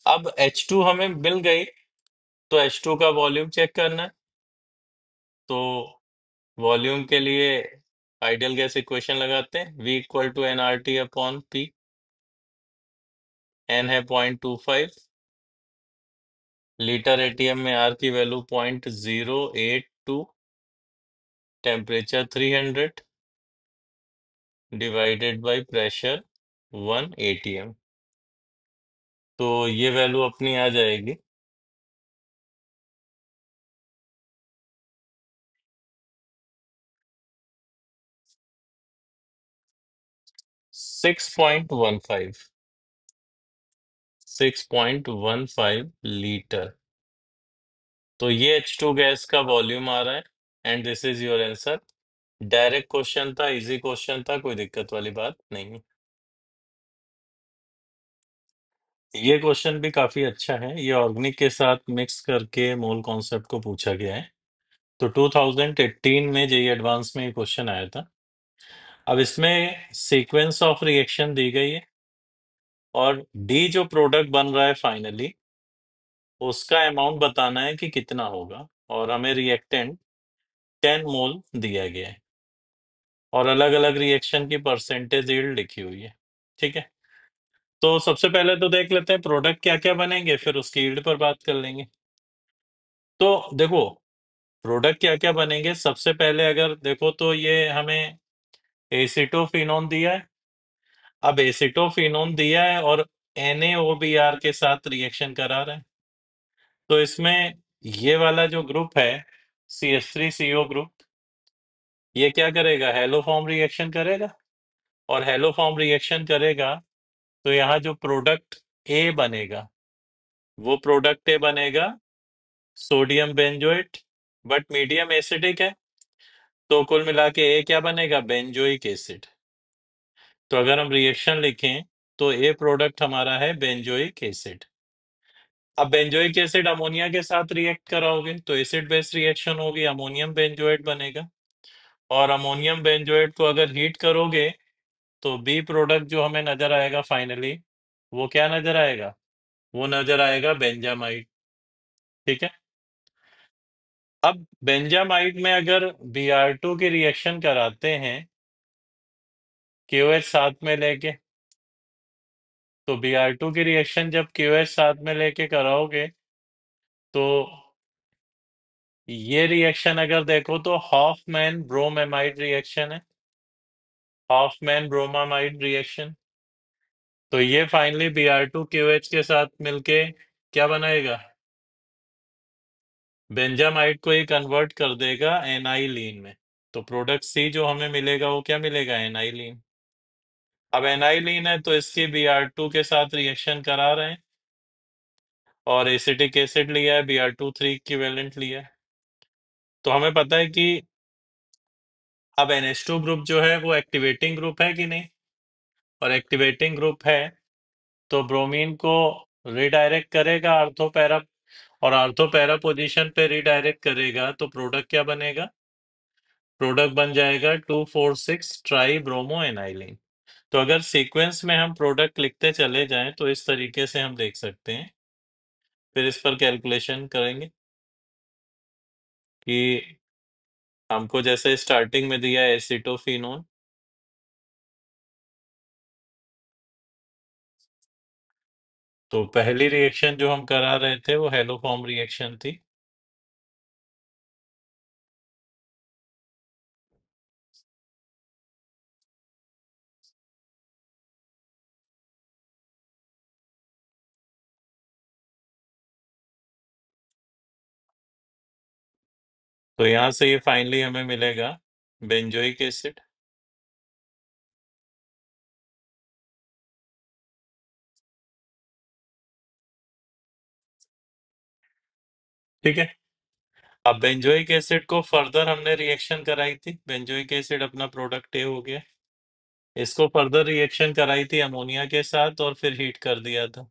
अब H2 हमें मिल गई, तो H2 का वॉल्यूम चेक करना है। तो वॉल्यूम के लिए आइडियल गैस इक्वेशन लगाते हैं, V equal to nRT upon P। n है 0.25, लीटर एटीएम में R की value 0.082, temperature 300 divided by pressure 1 atm। तो ये वैल्यू अपनी आ जाएगी 6.15 6.15 लीटर। तो ये H2 गैस का वॉल्यूम आ रहा है and this is your answer. Direct question था, इजी क्वेश्चन था, कोई दिक्कत वाली बात नहीं है। ये क्वेश्चन भी काफी अच्छा है, ये ऑर्गेनिक के साथ मिक्स करके मोल कॉन्सेप्ट को पूछा गया है। तो 2018 में जेईई एडवांस में ये क्वेश्चन आया था। अब इसमें सीक्वेंस ऑफ रिएक्शन दी गई है और डी जो प्रोडक्ट बन रहा है फाइनली उसका अमाउंट बताना है कि कितना होगा और हमें रिएक्टेंट 10 मोल दिया गया है और अलग अलग रिएक्शन की परसेंटेज यील्ड लिखी हुई है। ठीक है, तो सबसे पहले तो देख लेते हैं प्रोडक्ट क्या क्या बनेंगे, फिर उसकी यील्ड पर बात कर लेंगे। तो देखो प्रोडक्ट क्या क्या बनेंगे? सबसे पहले अगर देखो तो ये हमें एसिटोफिनोन दिया है। अब एसिटोफिनोन दिया है और NaOBr के साथ रिएक्शन करा रहे हैं। तो इसमें ये वाला जो ग्रुप है CH3CO ग्रुप, ये क्या करेगा? हेलो फॉर्म रिएक्शन करेगा। और हेलो फॉर्म रिएक्शन करेगा तो यहाँ जो प्रोडक्ट ए बनेगा, वो प्रोडक्ट ए बनेगा sodium benzoate, but medium acidic है। तो कुल मिला के ए क्या बनेगा? Benzoic acid. तो अगर हम रिएक्शन लिखें तो ए प्रोडक्ट हमारा है बेंजोइक एसिड। अब बेंजोइक एसिड अमोनिया के साथ रिएक्ट कराओगे तो एसिड बेस रिएक्शन होगी, अमोनियम बेंजोएट बनेगा। और अमोनियम बेंजोएट को अगर हीट करोगे तो बी प्रोडक्ट जो हमें नजर आएगा फाइनली, वो क्या नजर आएगा? वो नजर आएगा बेंजामाइड। ठीक है। अब बेंजामाइड में अगर Br2 की रिएक्शन कराते हैं KOH साथ में लेके, तो Br2 की रिएक्शन जब KOH साथ में लेके कराओगे तो ये रिएक्शन अगर देखो तो हॉफमैन ब्रोमेमाइड रिएक्शन है, हॉफमैन ब्रोमामाइड रिएक्शन। तो ये फाइनली Br2 KOH के साथ मिलके क्या बनाएगा? बेंजामाइड को ही कन्वर्ट कर देगा एनाइलीन में। तो प्रोडक्ट सी जो हमें मिलेगा वो क्या मिलेगा? एनाइलीन। अब एनाइलीन है तो इसकी Br2 के साथ रिएक्शन करा रहे हैं और एसिटिक एसिड लिया है, Br2 3 इक्विवेलेंट लिया है। तो हमें पता है कि अब NH2 ग्रुप जो है वो एक्टिवेटिंग ग्रुप है कि नहीं? और एक्टिवेटिंग ग्रुप है तो ब्रोमीन को रिडायरेक्ट करेगा आर्थो पैरा, और आर्थो पैरा पोजीशन पे रिडायरेक्ट करेगा तो प्रोडक्ट क्या बनेगा? प्रोडक्ट बन जाएगा 2,4,6 ट्राई ब्रोमो एनाइलिन। तो अगर सीक्वेंस में हम प्रोडक्ट लिखते चले जाएं तो इस तरीके से हम देख सकते हैं। फिर इस पर कैलकुलेशन करेंगे कि हमको जैसे स्टार्टिंग में दिया है एसिटोफिनोन, तो पहली रिएक्शन जो हम करा रहे थे वो हेलो फॉर्म रिएक्शन थी। तो यहाँ से ये फाइनली हमें मिलेगा बेंजोइक एसिड। ठीक है। अब बेंजोइक एसिड को फर्दर हमने रिएक्शन कराई थी, बेंजोइक एसिड अपना प्रोडक्ट ए हो गया। इसको फर्दर रिएक्शन कराई थी अमोनिया के साथ और फिर हीट कर दिया था।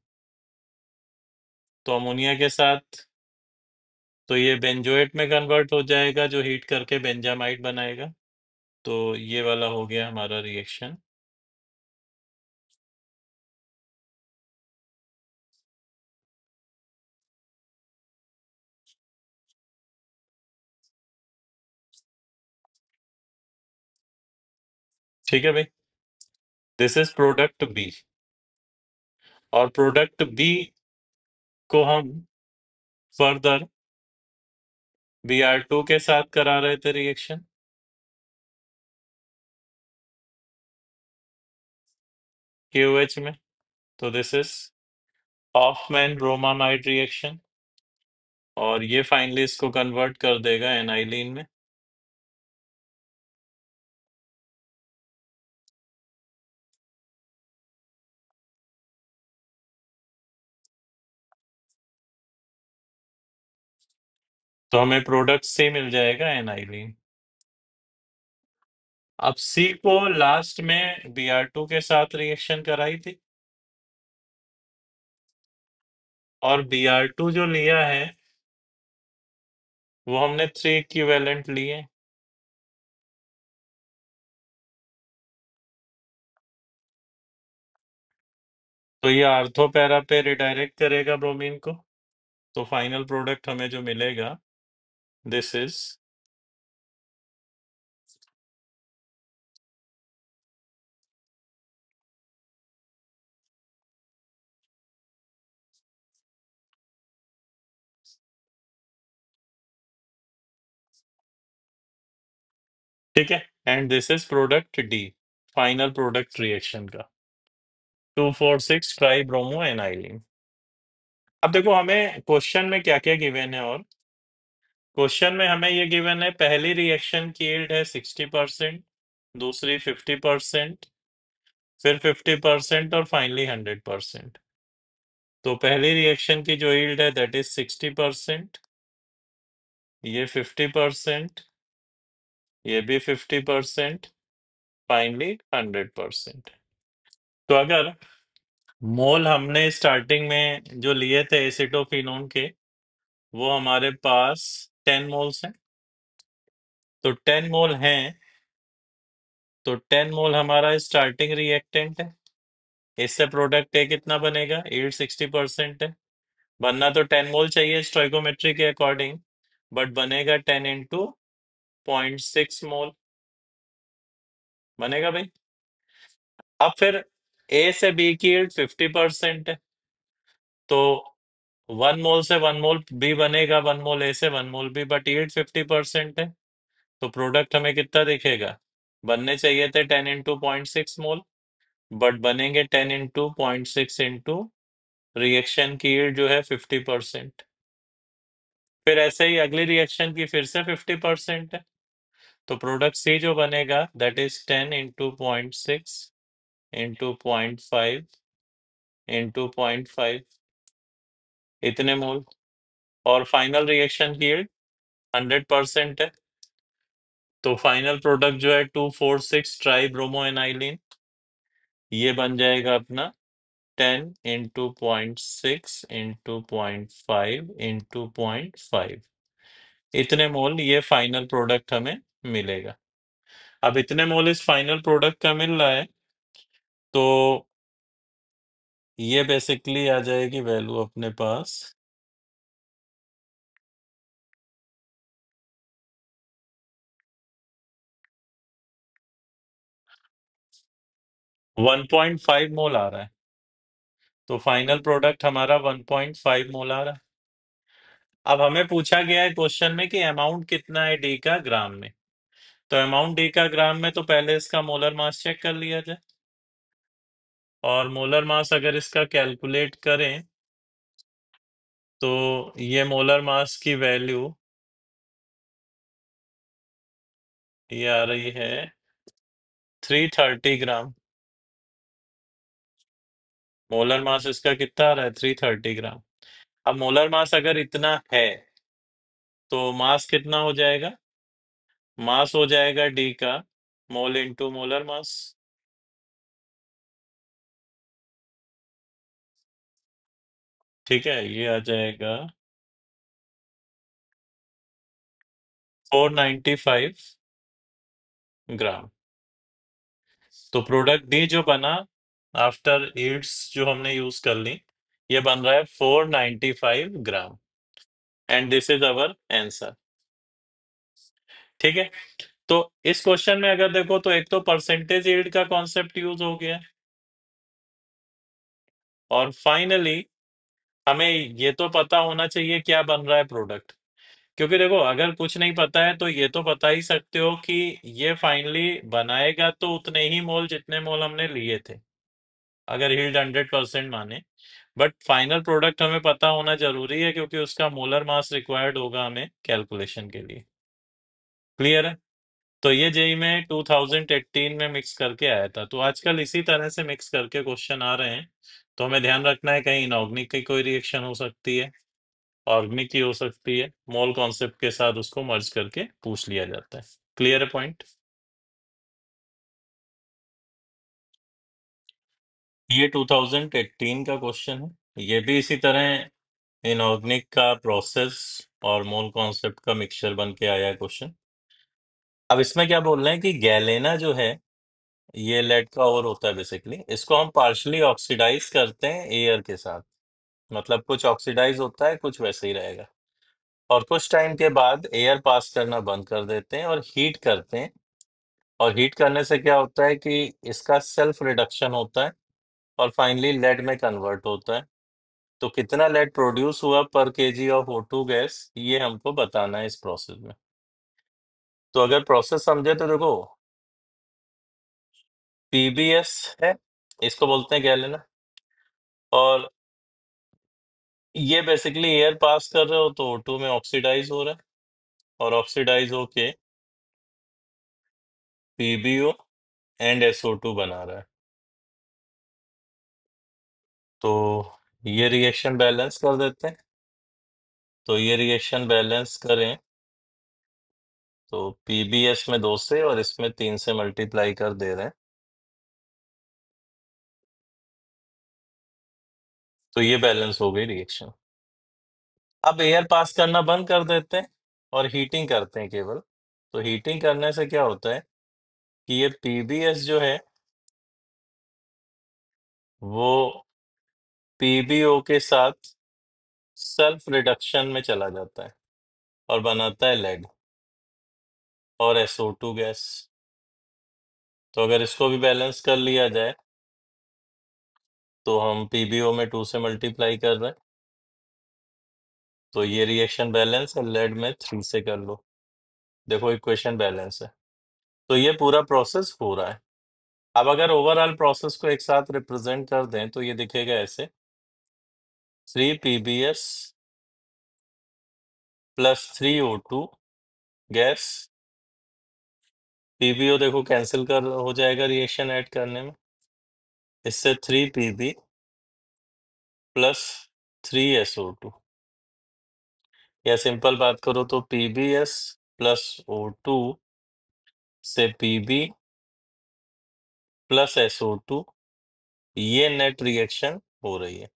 तो अमोनिया के साथ तो ये बेंजोएट में कन्वर्ट हो जाएगा जो हीट करके बेंजामाइड बनाएगा। तो ये वाला हो गया हमारा रिएक्शन। ठीक है भाई, दिस इज प्रोडक्ट बी। और प्रोडक्ट बी को हम फर्दर Br2 के साथ करा रहे थे रिएक्शन, KOH में। तो this is Hofmann bromamide reaction और ये फाइनली इसको कन्वर्ट कर देगा एनाइलीन में। तो हमें प्रोडक्ट से मिल जाएगा एनाइलीन। अब सी को लास्ट में Br2 के साथ रिएक्शन कराई थी और Br2 जो लिया है वो हमने 3 इक्विवेलेंट लिए। तो ये आर्थो पैरा पे रिडायरेक्ट करेगा ब्रोमीन को। तो फाइनल प्रोडक्ट हमें जो मिलेगा दिस इज ठीक है, and this is product D, final product reaction का 2,4,6 ट्राई ब्रोमो एनाइलिन। अब देखो हमें क्वेश्चन में क्या क्या गिवन है, और क्वेश्चन में हमें ये गिवन है पहली रिएक्शन की यील्ड है 60%, दूसरी 50%, फिर 50% और फाइनली 100%। तो पहली रिएक्शन की जो यील्ड है दैट इज 60%, ये 50%, ये भी 50%, फाइनली 100%। तो अगर मोल हमने स्टार्टिंग में जो लिए थे एसिटोफिनोन के, वो हमारे पास 10 मोल्स हैं। तो 10 मोल हैं, तो 10 मोल हमारा स्टार्टिंग रिएक्टेंट है। इससे प्रोडक्ट ए कितना बनेगा, यील्ड 60% है, बनना तो 10 मोल चाहिए स्टोइकोमेट्री के अकॉर्डिंग, बट बनेगा 10 इंटू 0.6 मोल बनेगा भाई। अब फिर ए से बी की यील्ड 50% है, तो 1 मोल से 1 मोल बी बनेगा, 1 मोल ए से 1 मोल बी, बट यील्ड 50% है, तो प्रोडक्ट हमें कितना दिखेगा, बनने चाहिए थे 10 इंटू 0.6 मोल, बट बनेंगे 10 इंटू 0.6 इंटू रिएक्शन की यील्ड जो है 50%। फिर ऐसे ही अगली रिएक्शन की फिर से 50% है, तो प्रोडक्ट सी जो बनेगा that is 10 into 0.6 into 0.5 into 0.5, इतने मोल। और फाइनल रिएक्शन की यील्ड 100% है, तो फाइनल प्रोडक्ट जो है 2,4,6 ट्राई ब्रोमो एनाइलिन, ये बन जाएगा अपना 10 इंटू 0.6 इंटू 0.5 इंटू 0.5, इतने मोल ये फाइनल प्रोडक्ट हमें मिलेगा। अब इतने मोल इस फाइनल प्रोडक्ट का मिल रहा है, तो ये बेसिकली आ जाएगी वैल्यू अपने पास 1.5 मोल आ रहा है, तो फाइनल प्रोडक्ट हमारा 1.5 मोल आ रहा है। अब हमें पूछा गया है क्वेश्चन में कि अमाउंट कितना है डी का ग्राम में, तो अमाउंट डी का ग्राम में तो पहले इसका मोलर मास चेक कर लिया जाए, और मोलर मास अगर इसका कैलकुलेट करें तो ये मोलर मास की वैल्यू ये आ रही है 330 ग्राम। मोलर मास इसका कितना आ रहा है, 330 ग्राम। अब मोलर मास अगर इतना है तो मास कितना हो जाएगा, मास हो जाएगा डी का मोल इंटू मोलर मास। ठीक है, ये आ जाएगा 495 ग्राम। तो प्रोडक्ट डी जो बना आफ्टर ईल्ड्स जो हमने यूज कर ली, ये बन रहा है 495 gram, and this is our answer. ठीक है, तो इस क्वेश्चन में अगर देखो तो एक तो परसेंटेज यील्ड का कॉन्सेप्ट यूज हो गया है, और फाइनली हमें ये तो पता होना चाहिए क्या बन रहा है प्रोडक्ट, क्योंकि देखो अगर कुछ नहीं पता है तो ये तो बता ही सकते हो कि ये फाइनली बनाएगा तो उतने ही मोल जितने मोल हमने लिए थे, अगर यील्ड 100% माने, बट फाइनल प्रोडक्ट हमें पता होना जरूरी है क्योंकि उसका मोलर मास रिक्वायर्ड होगा हमें कैलकुलेशन के लिए। क्लियर है, तो ये जेई में 2018 में मिक्स करके आया था, तो आजकल इसी तरह से मिक्स करके क्वेश्चन आ रहे हैं, तो हमें ध्यान रखना है कहीं इनऑर्गेनिक की कोई रिएक्शन हो सकती है, ऑर्गेनिक की हो सकती है, मोल कॉन्सेप्ट के साथ उसको मर्ज करके पूछ लिया जाता है। क्लियर है पॉइंट। ये 2018 का क्वेश्चन है, ये भी इसी तरह इनऑर्गेनिक का प्रोसेस और मोल कॉन्सेप्ट का मिक्सचर बन के आया है क्वेश्चन। अब इसमें क्या बोल रहे हैं कि गैलेना जो है ये लेड का और होता है बेसिकली, इसको हम पार्शली ऑक्सीडाइज करते हैं एयर के साथ, मतलब कुछ ऑक्सीडाइज होता है कुछ वैसे ही रहेगा, और कुछ टाइम के बाद एयर पास करना बंद कर देते हैं और हीट करते हैं, और हीट करने से क्या होता है कि इसका सेल्फ रिडक्शन होता है और फाइनली लेड में कन्वर्ट होता है। तो कितना लेड प्रोड्यूस हुआ पर केजी ऑफ O2 गैस, ये हमको बताना है इस प्रोसेस में। तो अगर प्रोसेस समझे तो देखो, पीबीएस है, इसको बोलते हैं गैलन, और ये बेसिकली एयर पास कर रहे हो तो O2 में ऑक्सीडाइज हो रहा है, और ऑक्सीडाइज होके पीबीओ एंड SO2 बना रहा है। तो ये रिएक्शन बैलेंस कर देते हैं। तो ये रिएक्शन बैलेंस करें तो पीबीएस में 2 से और इसमें 3 से मल्टीप्लाई कर दे रहे हैं, तो ये बैलेंस हो गई रिएक्शन। अब एयर पास करना बंद कर देते हैं और हीटिंग करते हैं केवल। तो हीटिंग करने से क्या होता है कि ये पीबीएस जो है वो पीबीओ के साथ सेल्फ रिडक्शन में चला जाता है और बनाता है लेड और SO2 गैस। तो अगर इसको भी बैलेंस कर लिया जाए तो हम पीबीओ में 2 से मल्टीप्लाई कर रहे हैं, तो ये रिएक्शन बैलेंस है, लेड में 3 से कर लो। देखो इक्वेशन बैलेंस है। तो ये पूरा प्रोसेस हो रहा है। अब अगर ओवरऑल प्रोसेस को एक साथ रिप्रेजेंट कर दें तो ये दिखेगा ऐसे, 3 PbS प्लस 3O2 गैस, पीबीओ देखो कैंसिल कर हो जाएगा रिएक्शन ऐड करने में, इससे 3 PB प्लस 3SO2, या सिंपल बात करो तो PbS प्लस O2 से PB प्लस SO2, ये नेट रिएक्शन हो रही है।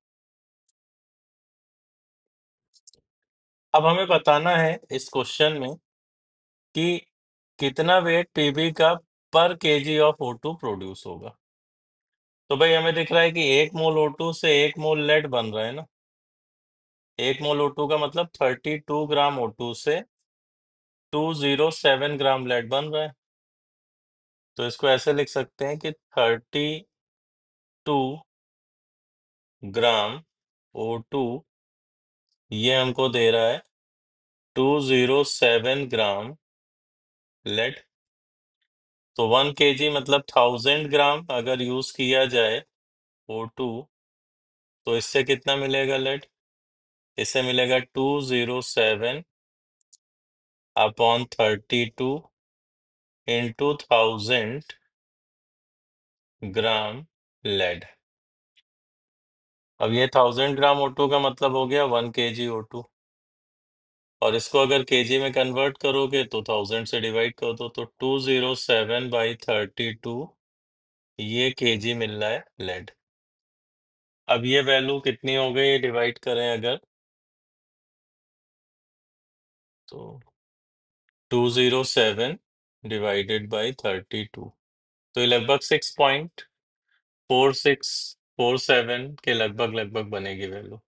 अब हमें बताना है इस क्वेश्चन में कि कितना वेट पीबी का पर केजी ऑफ O2 प्रोड्यूस होगा। तो भाई हमें दिख रहा है कि 1 मोल O2 से 1 मोल लेड बन रहा है ना। 1 मोल O2 का मतलब 32 ग्राम O2 से 207 ग्राम लेड बन रहा है। तो इसको ऐसे लिख सकते हैं कि 32 ग्राम O2 ये हमको दे रहा है 207 ग्राम लेड। तो 1 kg मतलब 1000 ग्राम अगर यूज किया जाए O2, तो इससे कितना मिलेगा लेड? इससे मिलेगा 207 अपॉन 32 इंटू 1000 ग्राम लेड। अब ये 1000 ग्राम O2 का मतलब हो गया 1 kg O2, और इसको अगर केजी में कन्वर्ट करोगे तो 1000 से डिवाइड कर दो, तो 207/32 ये केजी मिल रहा है लेड। अब ये वैल्यू कितनी हो गई डिवाइड करें अगर, तो 207 डिवाइडेड बाई 32, तो ये लगभग 6.4647 के लगभग लगभग बनेगी वैल्यू।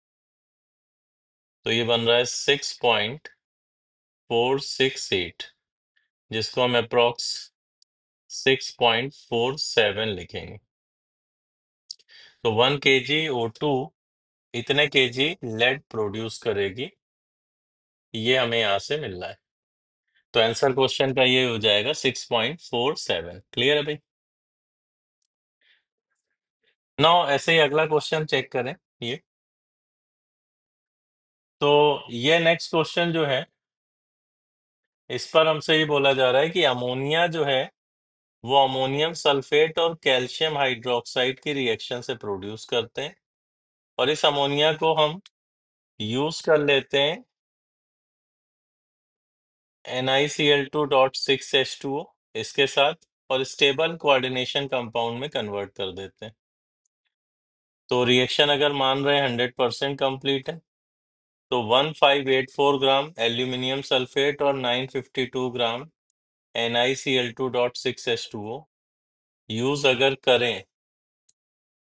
तो ये बन रहा है 6.468, जिसको हम अप्रोक्स 6.47 लिखेंगे। तो 1 kg O2 इतने केजी लेड प्रोड्यूस करेगी, ये हमें यहाँ से मिल रहा है। तो आंसर क्वेश्चन का ये हो जाएगा 6.47। क्लियर है भाई? नाउ ऐसे ही अगला क्वेश्चन चेक करें ये। तो ये नेक्स्ट क्वेश्चन जो है, इस पर हमसे ये बोला जा रहा है कि अमोनिया जो है वो अमोनियम सल्फेट और कैल्शियम हाइड्रोक्साइड की रिएक्शन से प्रोड्यूस करते हैं, और इस अमोनिया को हम यूज कर लेते हैं NiCl2.6H2O इसके साथ, और स्टेबल कोऑर्डिनेशन कंपाउंड में कन्वर्ट कर देते हैं। तो रिएक्शन अगर मान रहे हैं 100% कंप्लीट है, तो 1584 ग्राम एल्यूमिनियम सल्फेट और 952 ग्राम NiCl2.6H2O यूज अगर करें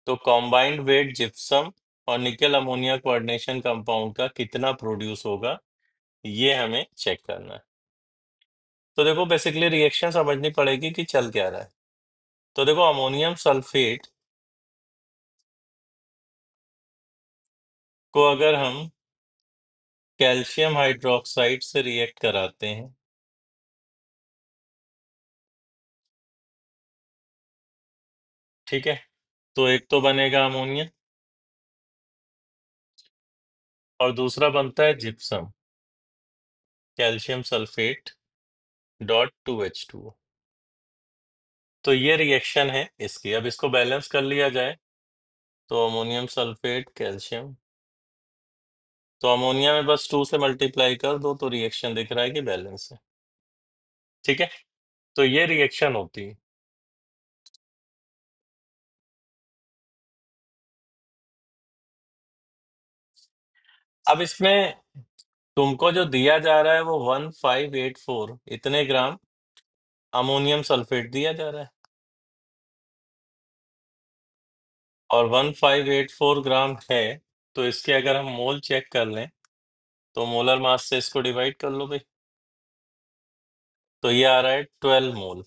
तो कॉम्बाइंड वेट जिप्सम और निकल अमोनिया कोऑर्डिनेशन कंपाउंड का कितना प्रोड्यूस होगा, ये हमें चेक करना है। तो देखो बेसिकली रिएक्शन समझनी पड़ेगी कि चल क्या रहा है। तो देखो अमोनियम सल्फेट को अगर हम कैल्शियम हाइड्रोक्साइड से रिएक्ट कराते हैं ठीक है, तो एक तो बनेगा अमोनिया और दूसरा बनता है जिप्सम, कैल्शियम सल्फेट .2H2O। तो ये रिएक्शन है इसकी। अब इसको बैलेंस कर लिया जाए तो अमोनियम सल्फेट कैल्शियम, तो अमोनिया में बस 2 से मल्टीप्लाई कर दो तो रिएक्शन दिख रहा है कि बैलेंस है। ठीक है, तो ये रिएक्शन होती है। अब इसमें तुमको जो दिया जा रहा है वो 1584 इतने ग्राम अमोनियम सल्फेट दिया जा रहा है, और 1584 ग्राम है, तो इसके अगर हम मोल चेक कर लें तो मोलर मास से इसको डिवाइड कर लो भाई, तो ये आ रहा है 12 मोल।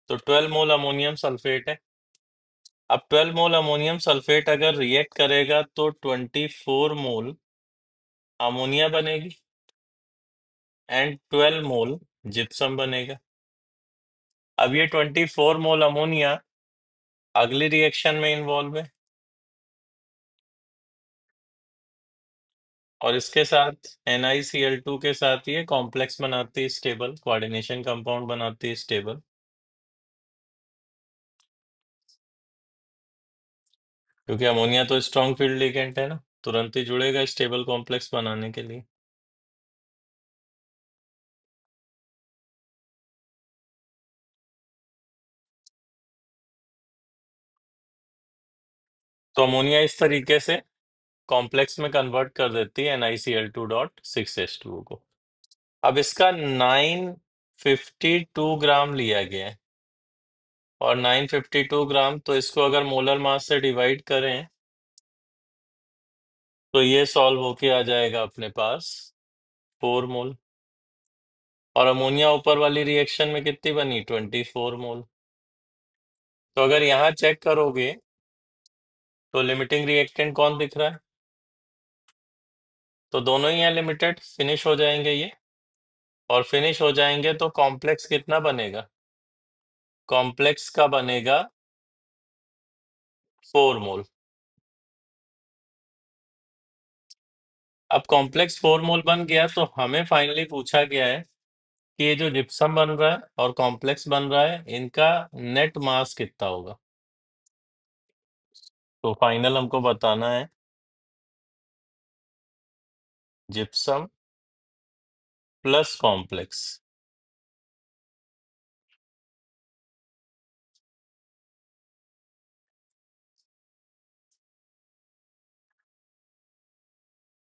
तो 12 मोल अमोनियम सल्फेट है। अब 12 मोल अमोनियम सल्फेट अगर रिएक्ट करेगा तो 24 मोल अमोनिया बनेगी एंड 12 मोल जिप्सम बनेगा। अब ये 24 मोल अमोनिया अगली रिएक्शन में इन्वॉल्व है, और इसके साथ NiCl2 के साथ ये कॉम्प्लेक्स बनाती है स्टेबल, कोऑर्डिनेशन कंपाउंड बनाती है स्टेबल। क्योंकि अमोनिया तो स्ट्रॉन्ग फील्ड लिगेंड है ना, तुरंत ही जुड़ेगा स्टेबल कॉम्प्लेक्स बनाने के लिए। तो अमोनिया इस तरीके से कॉम्प्लेक्स में कन्वर्ट कर देती है NiCl2.6H2O को। अब इसका 952 ग्राम लिया गया है, और 952 ग्राम तो इसको अगर मोलर मास से डिवाइड करें तो ये सॉल्व होके आ जाएगा अपने पास 4 मोल, और अमोनिया ऊपर वाली रिएक्शन में कितनी बनी 24 मोल। तो अगर यहाँ चेक करोगे तो लिमिटिंग रिएक्टेंट कौन दिख रहा है, तो दोनों ही हैं लिमिटेड, फिनिश हो जाएंगे ये, और फिनिश हो जाएंगे तो कॉम्प्लेक्स कितना बनेगा, कॉम्प्लेक्स का बनेगा 4 मोल। अब कॉम्प्लेक्स 4 मोल बन गया तो हमें फाइनली पूछा गया है कि ये जो जिप्सम बन रहा है और कॉम्प्लेक्स बन रहा है इनका नेट मास कितना होगा। तो फाइनल हमको बताना है जिप्सम प्लस कॉम्प्लेक्स,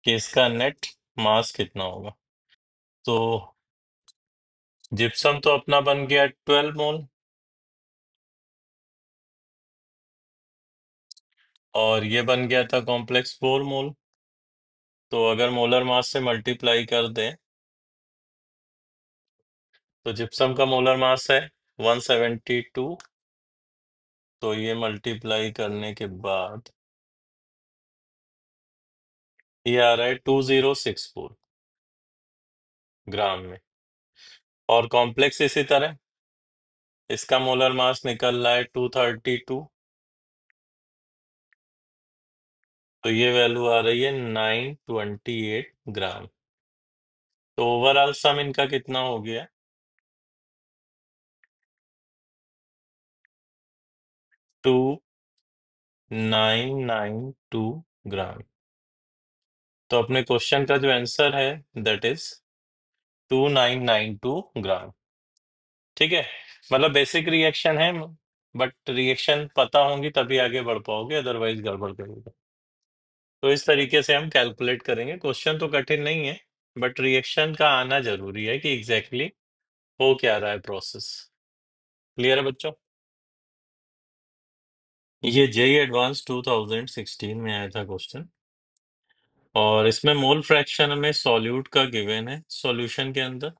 कि इसका नेट मास कितना होगा। तो जिप्सम तो अपना बन गया 12 मोल, और ये बन गया था कॉम्प्लेक्स 4 मोल। तो अगर मोलर मास से मल्टीप्लाई कर दें तो जिप्सम का मोलर मास है 172, तो ये मल्टीप्लाई करने के बाद ये आ रहा है 2064 ग्राम में, और कॉम्प्लेक्स इसी तरह इसका मोलर मास निकल रहा है 232, तो ये वैल्यू आ रही है 928 ग्राम। तो ओवरऑल सम इनका कितना हो गया, 2992 ग्राम। तो अपने क्वेश्चन का जो आंसर है दैट इज 2992 ग्राम। ठीक है, मतलब बेसिक रिएक्शन है, बट रिएक्शन पता होंगी तभी आगे बढ़ पाओगे, अदरवाइज गड़बड़ करोगे। तो इस तरीके से हम कैलकुलेट करेंगे। क्वेश्चन तो कठिन नहीं है, बट रिएक्शन का आना जरूरी है कि एग्जैक्टली हो क्या रहा है प्रोसेस। क्लियर है बच्चों? ये जेई एडवांस 2016 में आया था क्वेश्चन, और इसमें मोल फ्रैक्शन में सॉल्यूट का गिवन है सॉल्यूशन के अंदर,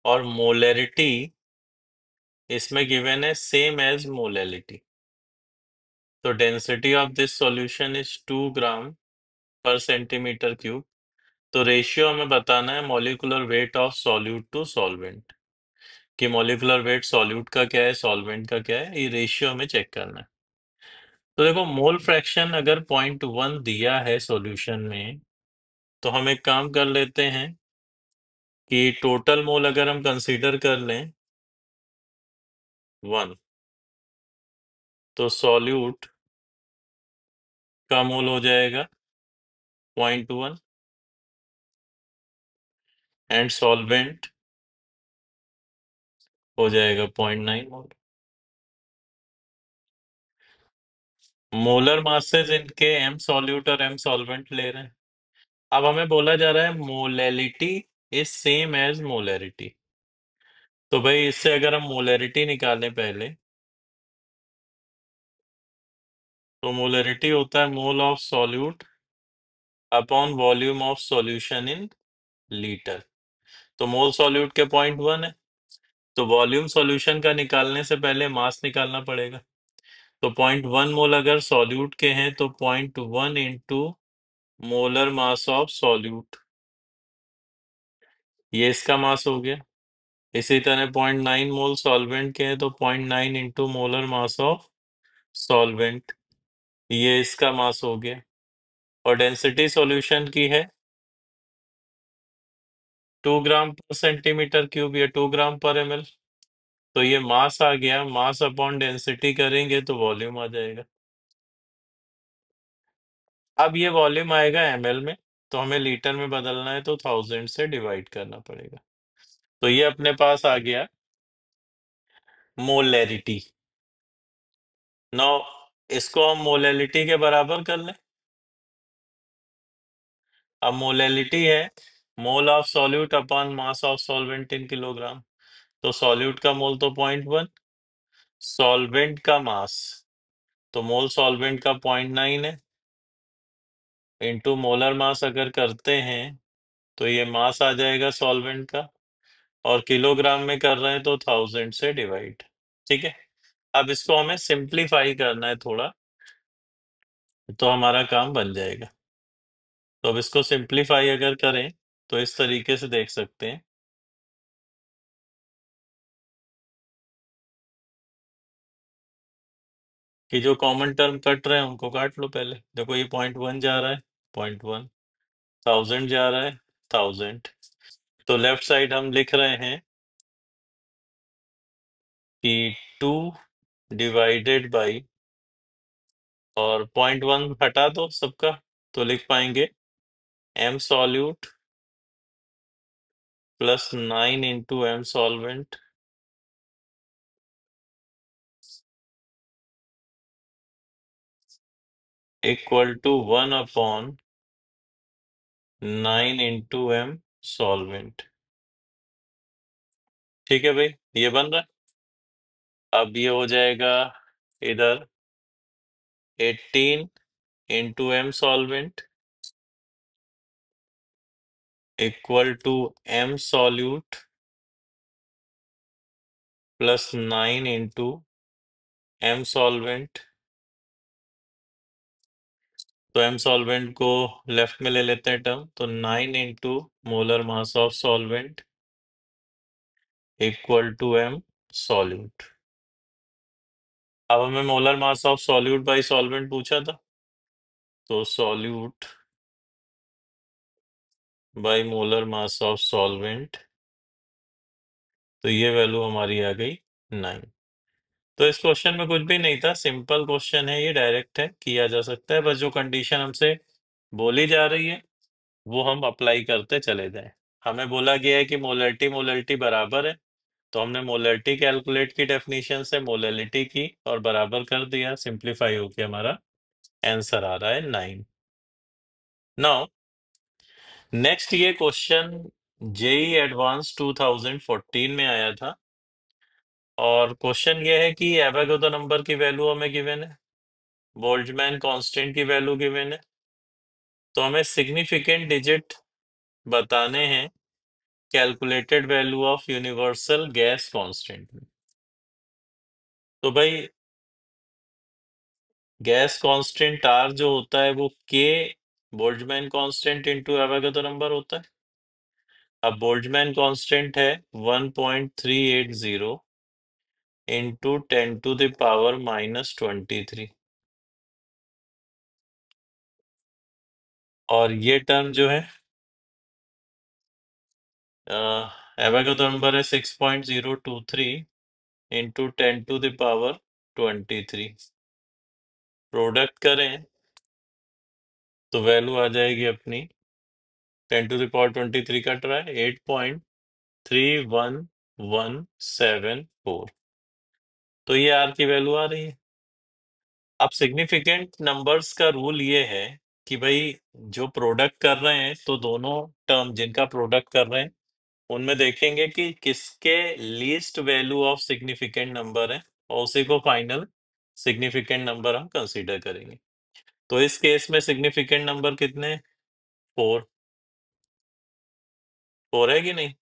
और मोलैरिटी इसमें गिवन है सेम एज मोलैलिटी। तो density of this solution is 2 gram per centimetre cube. तो रेशियो हमें बताना है molecular weight of solute to solvent. कि मॉलिक्यूलर वेट सॉल्यूट का क्या है, सॉल्वेंट का क्या है, ये रेशियो हमें चेक करना है। तो देखो, मोल फ्रैक्शन अगर 0.1 दिया है सॉल्यूशन में, तो हम एक काम कर लेते हैं कि टोटल मोल अगर हम कंसीडर कर लें 1, तो सॉल्यूट का मोल हो जाएगा 0.1 एंड सॉल्वेंट हो जाएगा 0.9 मोल। मोलर मासेस इनके एम सॉल्यूट और एम सॉल्वेंट ले रहे हैं। अब हमें बोला जा रहा है molality is same as molarity. तो भाई इससे अगर हम मोलैरिटी निकालें पहले, तो मोलैरिटी होता है mole of solute upon volume of solution in litre. तो मोल सॉल्यूट के 0.1 है, तो वॉल्यूम सॉल्यूशन का निकालने से पहले मास निकालना पड़ेगा। तो 0.1 मोल अगर सॉल्यूट के हैं, तो 0.1 into molar mass of solute, ये इसका मास हो गया। इसी तरह 0.9 मोल सॉल्वेंट के हैं, तो 0.9 into molar mass of solvent, ये इसका मास हो गया। और डेंसिटी सॉल्यूशन की है 2 ग्राम पर सेंटीमीटर क्यूब या 2 ग्राम पर एमएल। तो ये मास आ गया, मास अपॉन डेंसिटी करेंगे तो वॉल्यूम आ जाएगा। अब ये वॉल्यूम आएगा एमएल में, तो हमें लीटर में बदलना है, तो 1000 से डिवाइड करना पड़ेगा। तो ये अपने पास आ गया मोलैरिटी। नौ, इसको हम मोलैलिटी के बराबर कर लें। अब मोलैलिटी है mole of solute upon mass of solvent in kilogram. तो सॉल्यूट का मोल तो 0.1, सॉल्वेंट का मास, तो मोल सॉल्वेंट का 0.9 है, इंटू मोलर मास अगर करते हैं तो ये मास आ जाएगा सॉल्वेंट का, और किलोग्राम में कर रहे हैं तो 1000 से डिवाइड। ठीक है, अब इसको हमें सिंप्लीफाई करना है थोड़ा, तो हमारा काम बन जाएगा। तो अब इसको सिंप्लीफाई अगर करें तो इस तरीके से देख सकते हैं कि जो कॉमन टर्म कट रहे हैं उनको काट लो पहले। देखो ये 0.1 जा रहा है, 0.1, 1000 जा रहा है, 1000। तो लेफ्ट साइड हम लिख रहे हैं कि 2 डिवाइडेड बाई, और 0.1 हटा दो सबका, तो लिख पाएंगे M solute plus 9 into M solvent equal to 1 upon 9 into M solvent. ठीक है भाई, ये बन रहा है। अब ये हो जाएगा इधर 18 into M solvent equal to M solute plus 9 into M solvent. तो एम सॉल्वेंट को लेफ्ट में ले लेते हैं टर्म, तो 9 into molar mass of solvent equal to M solute. अब हमें molar mass of solute by solvent पूछा था, तो solute by molar mass of solvent, तो ये वैल्यू हमारी आ गई 9। तो इस क्वेश्चन में कुछ भी नहीं था, सिंपल क्वेश्चन है, ये डायरेक्ट है, किया जा सकता है। बस जो कंडीशन हमसे बोली जा रही है वो हम अप्लाई करते चले जाएं। हमें बोला गया है कि मोलैलिटी मोलैलिटी बराबर है, तो हमने मोलैलिटी कैलकुलेट की, डेफिनेशन से मोलैलिटी की और बराबर कर दिया, सिंप्लीफाई होके हमारा आंसर आ रहा है 9। नाउ नेक्स्ट, ये क्वेश्चन जेई एडवांस 2014 में आया था, और क्वेश्चन ये है कि एवोगाड्रो नंबर की वैल्यू हमें गिवन है, बोल्ट्जमैन कांस्टेंट की वैल्यू गिवन है, तो हमें सिग्निफिकेंट डिजिट बताने हैं calculated value of universal gas constant में। तो भाई गैस कांस्टेंट आर जो होता है वो के Boltzmann constant into Avogadro number होता है। अब बोल्ट्जमैन कांस्टेंट है 1.380 इंटू 10⁻⁻23। और ये टर्म जो है एवोगाड्रो नंबर है 6.023 इंटू 10⁻23। प्रोडक्ट करें तो वैल्यू आ जाएगी अपनी 10⁻23 कट रहा है 8.31174। तो ये आर की वैल्यू आ रही है। अब सिग्निफिकेंट नंबर्स का रूल ये है कि भाई जो प्रोडक्ट कर रहे हैं तो दोनों टर्म जिनका प्रोडक्ट कर रहे हैं उनमें देखेंगे कि किसके least value of significant number है और उसी को फाइनल सिग्निफिकेंट नंबर हम कंसीडर करेंगे। तो इस केस में सिग्निफिकेंट नंबर कितने? 4। 4 है कि नहीं?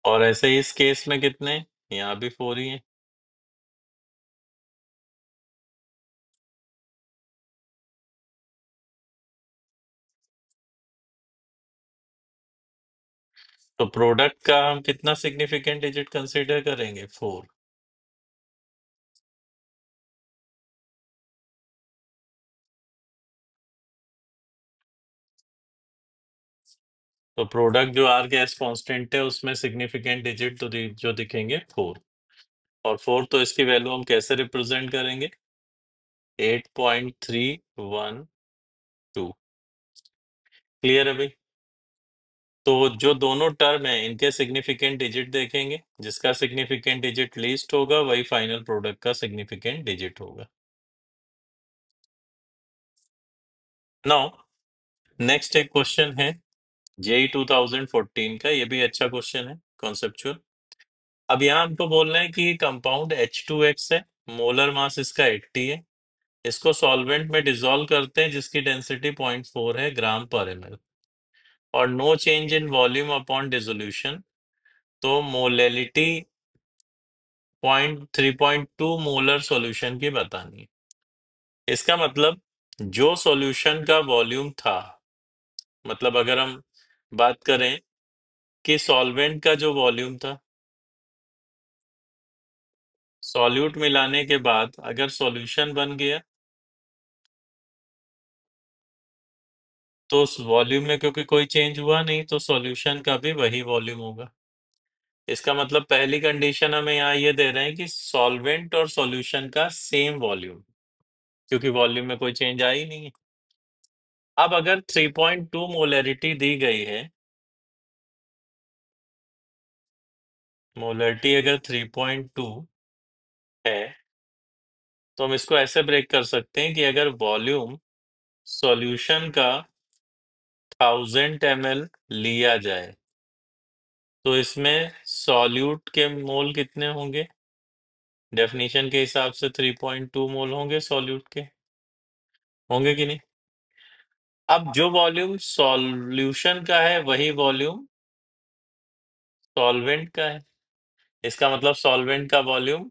और ऐसे ही इस केस में कितने? यहाँ भी 4 ही है। तो प्रोडक्ट का हम कितना सिग्निफिकेंट डिजिट कंसीडर करेंगे? 4। तो प्रोडक्ट जो आर गैस कांस्टेंट है उसमें सिग्निफिकेंट डिजिट तो जो दिखेंगे 4। और 4 तो इसकी वैल्यू हम कैसे रिप्रेजेंट करेंगे? 8.312। क्लियर है भाई? तो जो दोनों टर्म है इनके सिग्निफिकेंट डिजिट देखेंगे, जिसका सिग्निफिकेंट डिजिट लीस्ट होगा वही फाइनल प्रोडक्ट का सिग्निफिकेंट डिजिट होगा। नाउ नेक्स्ट एक क्वेश्चन है जेई 2014 का, ये भी अच्छा क्वेश्चन है, कॉन्सेप्चुअल। अब यहाँ हमको बोलना है कि कंपाउंड H2X है, मोलर मास इसका 80 है, इसको सॉल्वेंट में डिसॉल्व करते हैं जिसकी डेंसिटी 0.4 है ग्राम पर ml, और no change in volume upon dissolution. तो मोलेलिटी 3.2 मोलर सॉल्यूशन की बतानी है। इसका मतलब जो सॉल्यूशन का वॉल्यूम था, मतलब अगर हम बात करें कि सॉल्वेंट का जो वॉल्यूम था, सॉल्यूट मिलाने के बाद अगर सॉल्यूशन बन गया तो उस वॉल्यूम में क्योंकि कोई चेंज हुआ नहीं तो सॉल्यूशन का भी वही वॉल्यूम होगा। इसका मतलब पहली कंडीशन हमें यहाँ ये दे रहे हैं कि सॉल्वेंट और सॉल्यूशन का सेम वॉल्यूम, क्योंकि वॉल्यूम में कोई चेंज आ ही नहीं है। अब अगर 3.2 मोलरिटी दी गई है, मोलरिटी अगर 3.2 है, तो हम इसको ऐसे ब्रेक कर सकते हैं कि अगर वॉल्यूम सॉल्यूशन का 1000 ml लिया जाए तो इसमें सॉल्यूट के मोल कितने होंगे? डेफिनेशन के हिसाब से 3.2 मोल होंगे सॉल्यूट के, होंगे कि नहीं? अब जो वॉल्यूम सॉल्यूशन का है वही वॉल्यूम सॉल्वेंट का है। इसका मतलब सॉल्वेंट का वॉल्यूम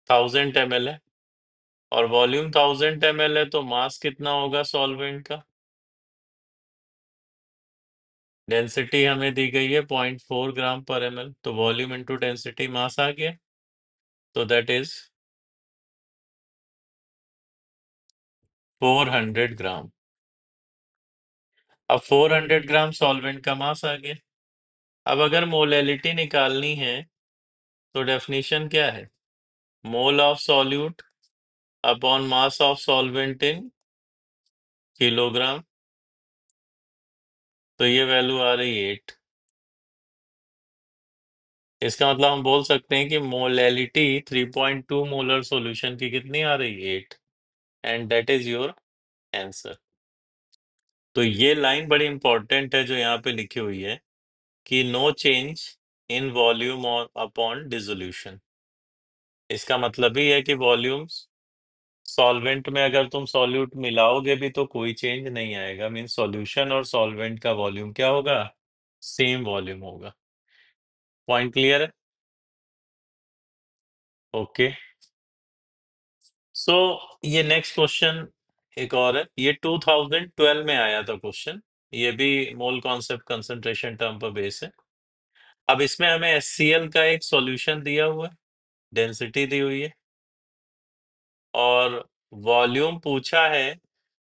1000 ml है, और वॉल्यूम 1000 ml है तो मास कितना होगा सॉल्वेंट का? डेंसिटी हमें दी गई है 0.4 ग्राम पर ml, तो वॉल्यूम इंटू डेंसिटी मास आ गया, तो दैट इज 400 ग्राम। अब 400 ग्राम सॉल्वेंट का मास आ गया। अब अगर मोलैलिटी निकालनी है तो डेफिनेशन क्या है? Mole of solute upon mass of solvent in kilogram. तो ये वैल्यू आ रही है 8। इसका मतलब हम बोल सकते हैं कि मोलैलिटी 3.2 मोलर सॉल्यूशन की कितनी आ रही है? 8। And that is your answer. तो ये लाइन बड़ी इंपॉर्टेंट है जो यहाँ पे लिखी हुई है कि नो चेंज इन वॉल्यूम और अपॉन डिसोल्यूशन। इसका मतलब ही है कि वॉल्यूम्स सॉल्वेंट में अगर तुम सॉल्यूट मिलाओगे भी तो कोई चेंज नहीं आएगा, मीन सॉल्यूशन और सॉल्वेंट का वॉल्यूम क्या होगा? सेम वॉल्यूम होगा। पॉइंट क्लियर है? ओके, सो ये नेक्स्ट क्वेश्चन एक और है। ये 2012 में आया था क्वेश्चन। ये भी मोल कॉन्सेप्ट कंसंट्रेशन टर्म पर बेस है। अब इसमें हमें HCl का एक सॉल्यूशन दिया हुआ है, डेंसिटी दी हुई है, और वॉल्यूम पूछा है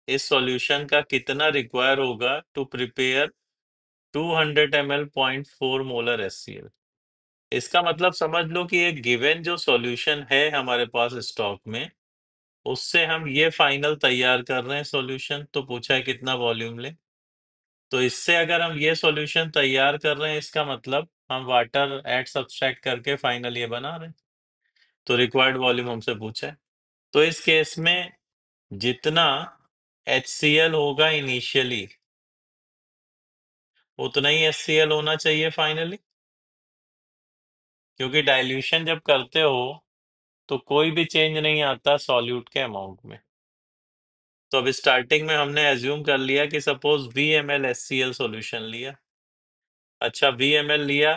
इस सॉल्यूशन का कितना रिक्वायर होगा to prepare 200 ml 0.4 molar HCl। इसका मतलब समझ लो कि एक गिवन जो सॉल्यूशन है हमारे पास स्टॉक में, उससे हम ये फाइनल तैयार कर रहे हैं सॉल्यूशन, तो पूछा है कितना वॉल्यूम ले। तो इससे अगर हम ये सॉल्यूशन तैयार कर रहे हैं, इसका मतलब हम वाटर ऐड सब्सट्रैक्ट करके फाइनल ये बना रहे हैं। तो रिक्वायर्ड वॉल्यूम हमसे पूछा है। तो इस केस में जितना HCl होगा इनिशियली, उतना ही HCl होना चाहिए फाइनली, क्योंकि डाइल्यूशन जब करते हो तो कोई भी चेंज नहीं आता सॉल्यूट के अमाउंट में। तो अब स्टार्टिंग में हमने एज्यूम कर लिया कि सपोज VmL HCl सॉल्यूशन लिया। अच्छा, VmL लिया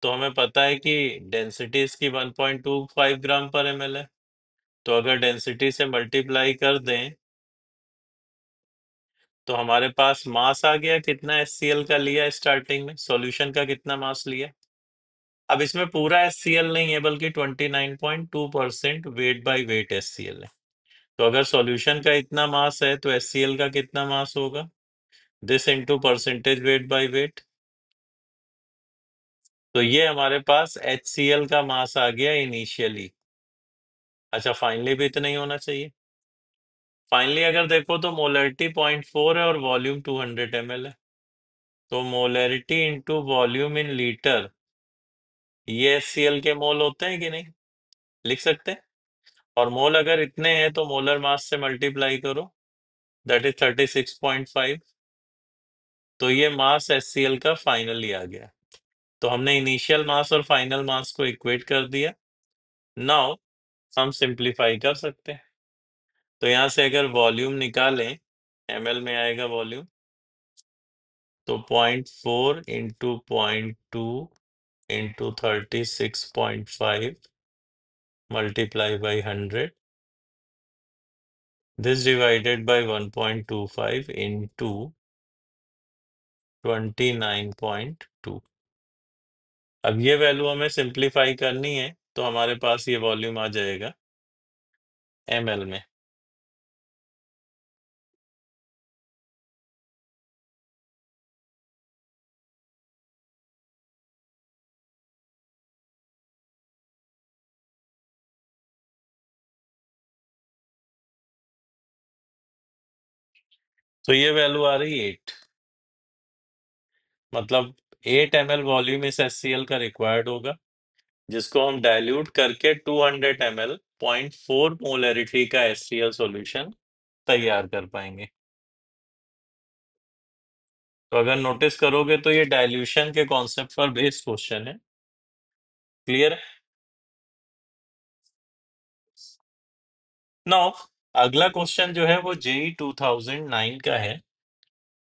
तो हमें पता है कि डेंसिटी इसकी 1.25 ग्राम पर ml है। तो अगर डेंसिटी से मल्टीप्लाई कर दें तो हमारे पास मास आ गया कितना HCl का लिया स्टार्टिंग में, सॉल्यूशन का कितना मास लिया। अब इसमें पूरा HCl नहीं है बल्कि 29.2% वेट बाय वेट HCl है। तो अगर सॉल्यूशन का इतना मास है तो HCl का कितना मास होगा, this into percentage weight by weight. तो ये हमारे पास HCl का मास आ गया इनिशियली। अच्छा, फाइनली भी इतना ही होना चाहिए। फाइनली अगर देखो तो मोलरिटी 0.4 है और वॉल्यूम 200 ml है। तो molarity into volume in litre, ये HCl के मोल होते हैं कि नहीं, लिख सकते हैं। और मोल अगर इतने हैं तो मोलर मास से मल्टीप्लाई करो, दैट इज 36.5। तो ये मास HCl का फाइनली आ गया। तो हमने इनिशियल मास और फाइनल मास को इक्वेट कर दिया। नाउ हम सिंप्लीफाई कर सकते हैं। तो यहां से अगर वॉल्यूम निकालें, ml में आएगा वॉल्यूम, तो 0.4 into 0.2 into 36.5 multiply by 100, this divided by 1.25 into 29.2। अब ये वैल्यू हमें सिंप्लीफाई करनी है तो हमारे पास ये वॉल्यूम आ जाएगा ml में। तो ये वैल्यू आ रही है 8, मतलब 8 ml वॉल्यूम इस HCl का रिक्वायर्ड होगा, जिसको हम डाइल्यूट करके 200 ml 0.4 मोलरिटी का HCl सॉल्यूशन तैयार कर पाएंगे। तो अगर नोटिस करोगे तो ये डाइल्यूशन के कॉन्सेप्ट पर बेस्ड क्वेश्चन है। क्लियर है? नाउ अगला क्वेश्चन जो है वो JEE 2009 का है,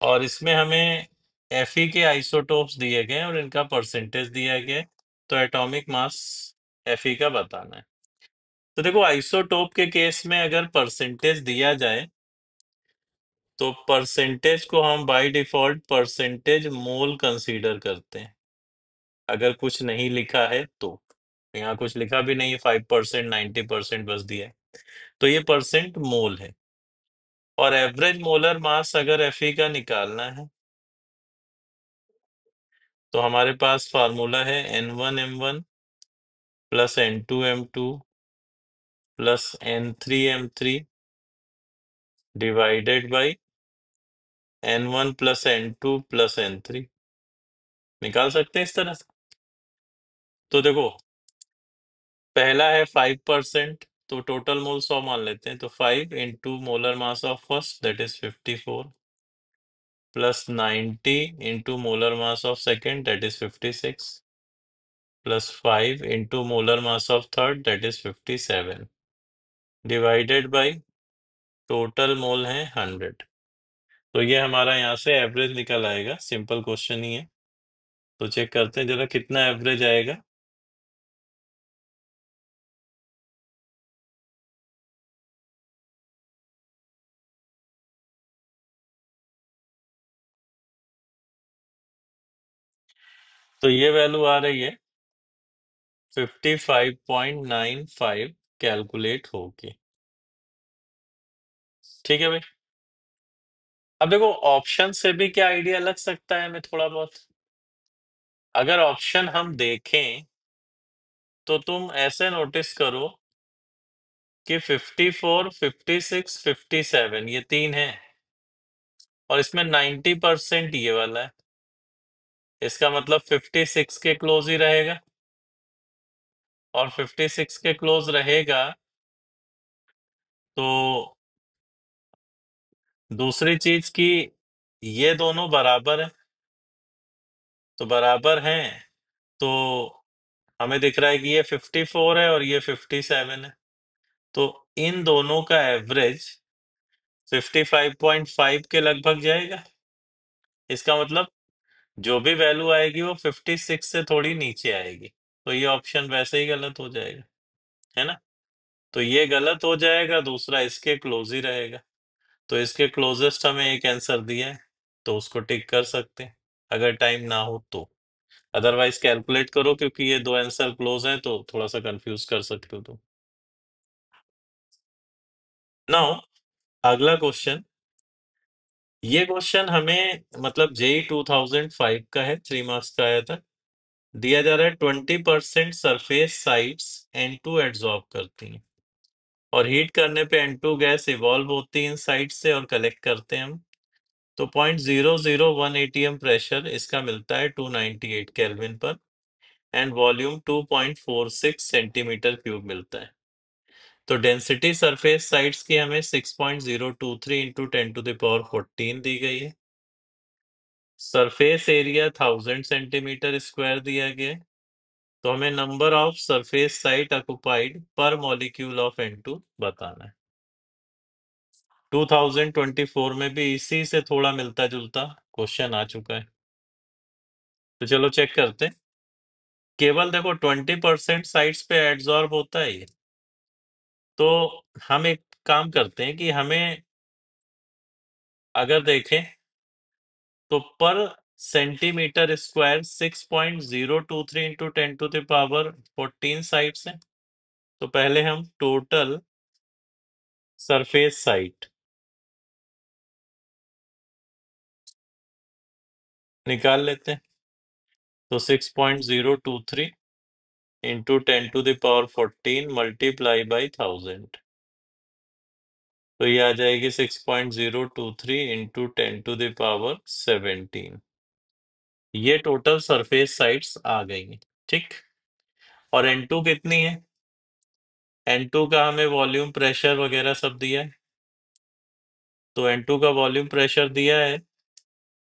और इसमें हमें Fe के आइसोटोप्स दिए गए हैं और इनका परसेंटेज दिया गया है। तो एटॉमिक मास Fe का बताना है। तो देखो, आइसोटोप के केस में अगर परसेंटेज दिया जाए तो परसेंटेज को हम by default percentage mole consider करते हैं। अगर कुछ नहीं लिखा है तो, यहाँ कुछ लिखा भी नहीं है, 5% 90% बस दिया है, तो ये परसेंट मोल है। और एवरेज मोलर मास अगर Fe का निकालना है तो हमारे पास फार्मूला है N1M1 plus N2M2 plus N3M3 divided by N1 plus N2 plus N3। निकाल सकते हैं इस तरह से। तो देखो, पहला है 5%, तो टोटल मोल 100 मान लेते हैं। तो 5 into molar mass of first that is 54 plus 90 into molar mass of second that is 56 plus 5 into molar mass of third that is 57 divided by total mole है 100। तो ये हमारा यहाँ से एवरेज निकल आएगा। सिंपल क्वेश्चन ही है। तो चेक करते हैं जरा कितना एवरेज आएगा। तो ये वैल्यू आ रही है 55.95 कैलकुलेट होगी। ठीक है भाई। अब देखो ऑप्शन से भी क्या आइडिया लग सकता है हमें थोड़ा बहुत। अगर ऑप्शन हम देखें तो तुम ऐसे नोटिस करो कि 54, 56, 57 ये तीन है, और इसमें 90% ये वाला है। इसका मतलब 56 के क्लोज ही रहेगा, और 56 के क्लोज रहेगा तो दूसरी चीज की ये दोनों बराबर है, तो बराबर हैं, तो हमें दिख रहा है कि ये 54 है और ये 57 है, तो इन दोनों का एवरेज 55.5 के लगभग जाएगा। इसका मतलब जो भी वैल्यू आएगी वो 56 से थोड़ी नीचे आएगी, तो ये ऑप्शन वैसे ही गलत हो जाएगा, है ना। तो ये गलत हो जाएगा, दूसरा इसके क्लोज ही रहेगा। तो इसके क्लोजेस्ट हमें एक आंसर दिया है, तो उसको टिक कर सकते हैं अगर टाइम ना हो तो। अदरवाइज कैलकुलेट करो, क्योंकि ये दो आंसर क्लोज हैं तो थोड़ा सा कंफ्यूज कर सकते हो तुम। नाउ अगला क्वेश्चन। ये क्वेश्चन हमें मतलब जेई 2005 का है, 3 मार्क्स का आया था। दिया जा रहा है 20% सरफेस साइट्स N2 एड्सॉर्ब करती हैं, और हीट करने पे N2 गैस इवॉल्व होती है इन साइट से और कलेक्ट करते हैं हम। तो 0.001 एटीएम प्रेशर इसका मिलता है 298 केल्विन पर, एंड वॉल्यूम 2.46 सेंटीमीटर क्यूब मिलता है। तो डेंसिटी सरफेस साइट्स की हमें 6.023 इंटू 10⁻14 दी गई है। सरफेस एरिया 1000 सेंटीमीटर स्क्वायर दिया गया है। तो हमें number of surface site occupied पर मॉलिक्यूल ऑफ N2 बताना है। 2024 में भी इसी से थोड़ा मिलता जुलता क्वेश्चन आ चुका है, तो चलो चेक करते हैं। केवल देखो 20% साइट्स पे एड्सॉर्ब होता है ये, तो हम एक काम करते हैं कि हमें अगर देखें तो पर सेंटीमीटर स्क्वायर 6.023 इंटू 10⁻14 साइट्स हैं। तो पहले हम टोटल सरफेस साइट निकाल लेते हैं। तो 6.023 इंटू 10⁻14 मल्टीप्लाई बाई 1000, तो ये आ जाएगी 6.023 इंटू 10⁻17। ये टोटल सरफेस साइट्स आ गई हैं, ठीक। और N2 कितनी है? N2 का हमें वॉल्यूम प्रेशर वगैरह सब दिया है, तो N2 का वॉल्यूम प्रेशर दिया है,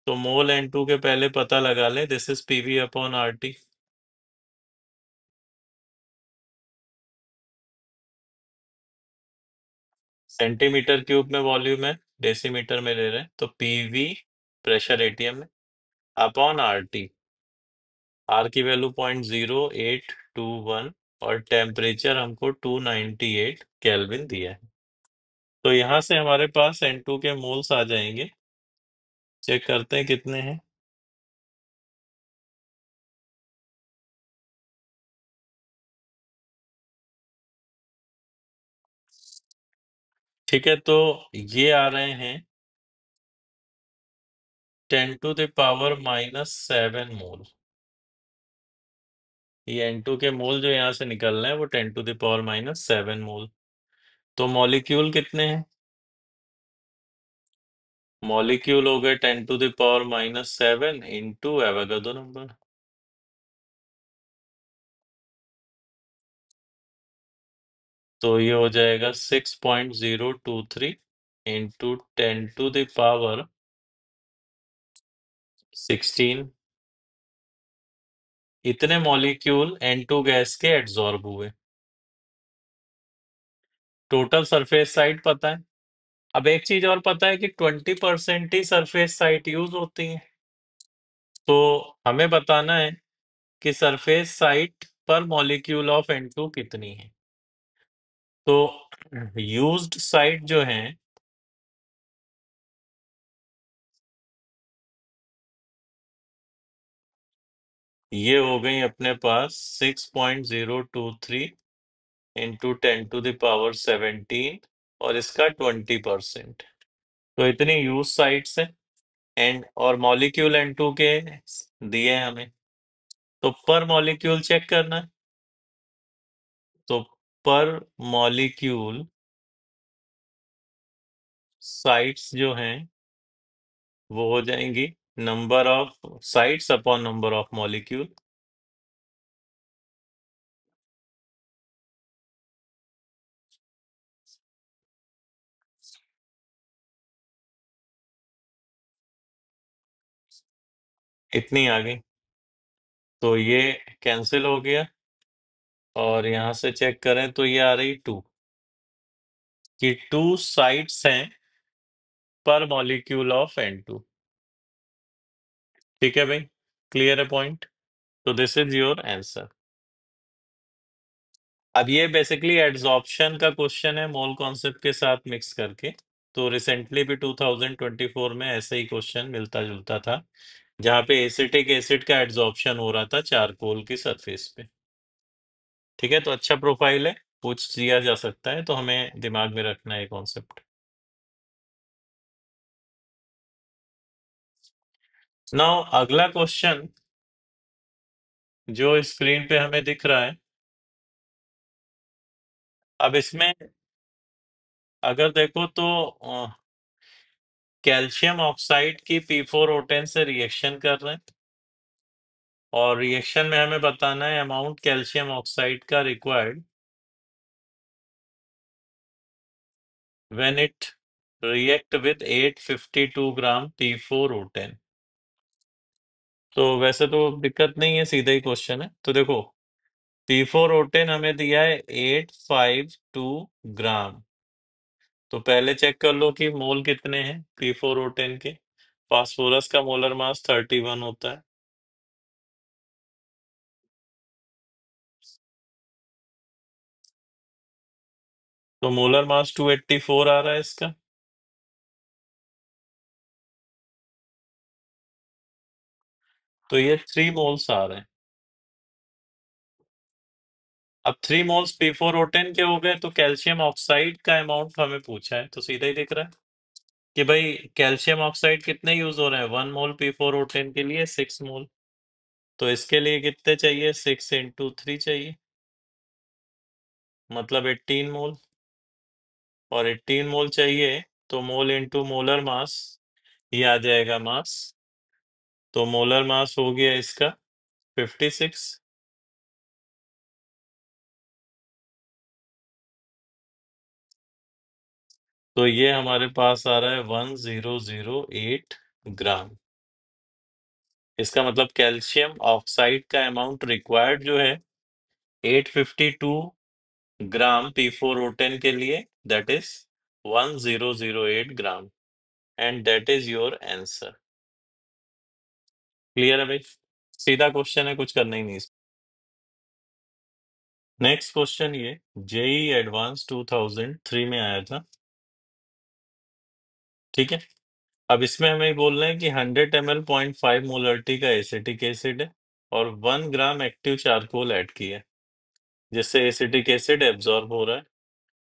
तो मोल N2 के पहले पता लगा लें। This is PV upon RT. Centimetre cube में वॉल्यूम है, डेसीमीटर में ले रहे हैं, तो पीवी प्रेशर एटीएम में अपॉन आरटी। आर की वैल्यू 0.0821 और टेम्परेचर हमको 298 केल्विन दिया है। तो यहाँ से हमारे पास N2 के मोल्स आ जाएंगे। चेक करते हैं कितने हैं। ठीक है, तो ये आ रहे हैं 10⁻⁻7 मोल। ये N2 के मोल जो यहाँ से निकल रहे हैं वो 10⁻⁻7 मोल। तो मॉलिक्यूल कितने हैं? मॉलिक्यूल हो गए 10⁻⁻7 इंटू एवोगाड्रो नंबर। तो ये हो जाएगा 6.023 इंटू 10⁻16। इतने मॉलिक्यूल N2 गैस के एड्सॉर्ब हुए। टोटल सरफेस साइट पता है। अब एक चीज और पता है कि 20% ही सरफेस साइट यूज होती है, तो हमें बताना है कि सरफेस साइट पर मॉलिक्यूल ऑफ N2 कितनी है। तो यूज्ड साइट जो है ये हो गई अपने पास 6.023 इंटू 10⁻17 और इसका 20%। तो इतनी यूज साइट्स है। एंड और मॉलिक्यूल N2 के दिए हैं हमें, तो पर मॉलिक्यूल चेक करना है। तो पर मॉलिक्यूल साइट्स जो हैं वो हो जाएंगी number of sites upon number of molecule. इतनी आ गई, तो ये कैंसिल हो गया। और यहां से चेक करें तो ये आ रही 2, कि 2 साइट्स हैं पर मॉलिक्यूल ऑफ N2। ठीक है भाई, क्लियर है पॉइंट? तो दिस इज योर आंसर। अब ये बेसिकली एड्सॉर्प्शन का क्वेश्चन है मोल कॉन्सेप्ट के साथ मिक्स करके। तो रिसेंटली भी 2024 में ऐसे ही क्वेश्चन मिलता जुलता था, जहाँ पे एसिटिक एसिड का एड्सॉर्प्शन हो रहा था चारकोल की सरफेस पे। ठीक है, तो अच्छा प्रोफाइल है, पूछ दिया जा सकता है, तो हमें दिमाग में रखना है कॉन्सेप्ट। नाउ अगला क्वेश्चन जो स्क्रीन पे हमें दिख रहा है, अब इसमें अगर देखो तो कैल्शियम ऑक्साइड की P4O10 से रिएक्शन कर रहे हैं, और रिएक्शन में हमें बताना है अमाउंट कैल्शियम ऑक्साइड का required when it react with 852 gram P4O10। तो वैसे तो दिक्कत नहीं है, सीधा ही क्वेश्चन है। तो देखो, P4O10 हमें दिया है 852 ग्राम। तो पहले चेक कर लो कि मोल कितने हैं P4O10 के। फास्फोरस का मोलर मास 31 होता है। तो मोलर मास 284 आ रहा है इसका। तो ये 3 मोल्स आ रहे हैं। अब 3 मोल्स P4O10 के हो गए, तो कैल्शियम ऑक्साइड का अमाउंट हमें पूछा है, तो सीधा ही दिख रहा है कि भाई कैल्शियम ऑक्साइड कितने यूज हो रहे हैं। 1 मोल P4O10 के लिए 6 मोल। तो इसके लिए कितने चाहिए, 6 × 3 चाहिए, मतलब 18 मोल। और 18 मोल चाहिए, तो मोल इंटू मोलर मास, ये आ जाएगा मास। तो मोलर मास हो गया इसका 56। तो ये हमारे पास आ रहा है 1008 ग्राम। इसका मतलब कैल्शियम ऑक्साइड का अमाउंट रिक्वायर्ड जो है 852 ग्राम P4O10 के लिए, that is 1008 gram. And that is your answer. Clear है भाई? सीधा क्वेश्चन है, कुछ करना ही नहीं। नेक्स्ट क्वेश्चन, ये जेई एडवांस 2003 में आया था। ठीक है, अब इसमें हमें बोल रहे हैं कि 100 ml 0.5 मोलरिटी का एसिटिक एसिड है, और 1 ग्राम एक्टिव चारकोल ऐड किया है, जिससे एसिटिक एसिड एब्जॉर्ब हो रहा है,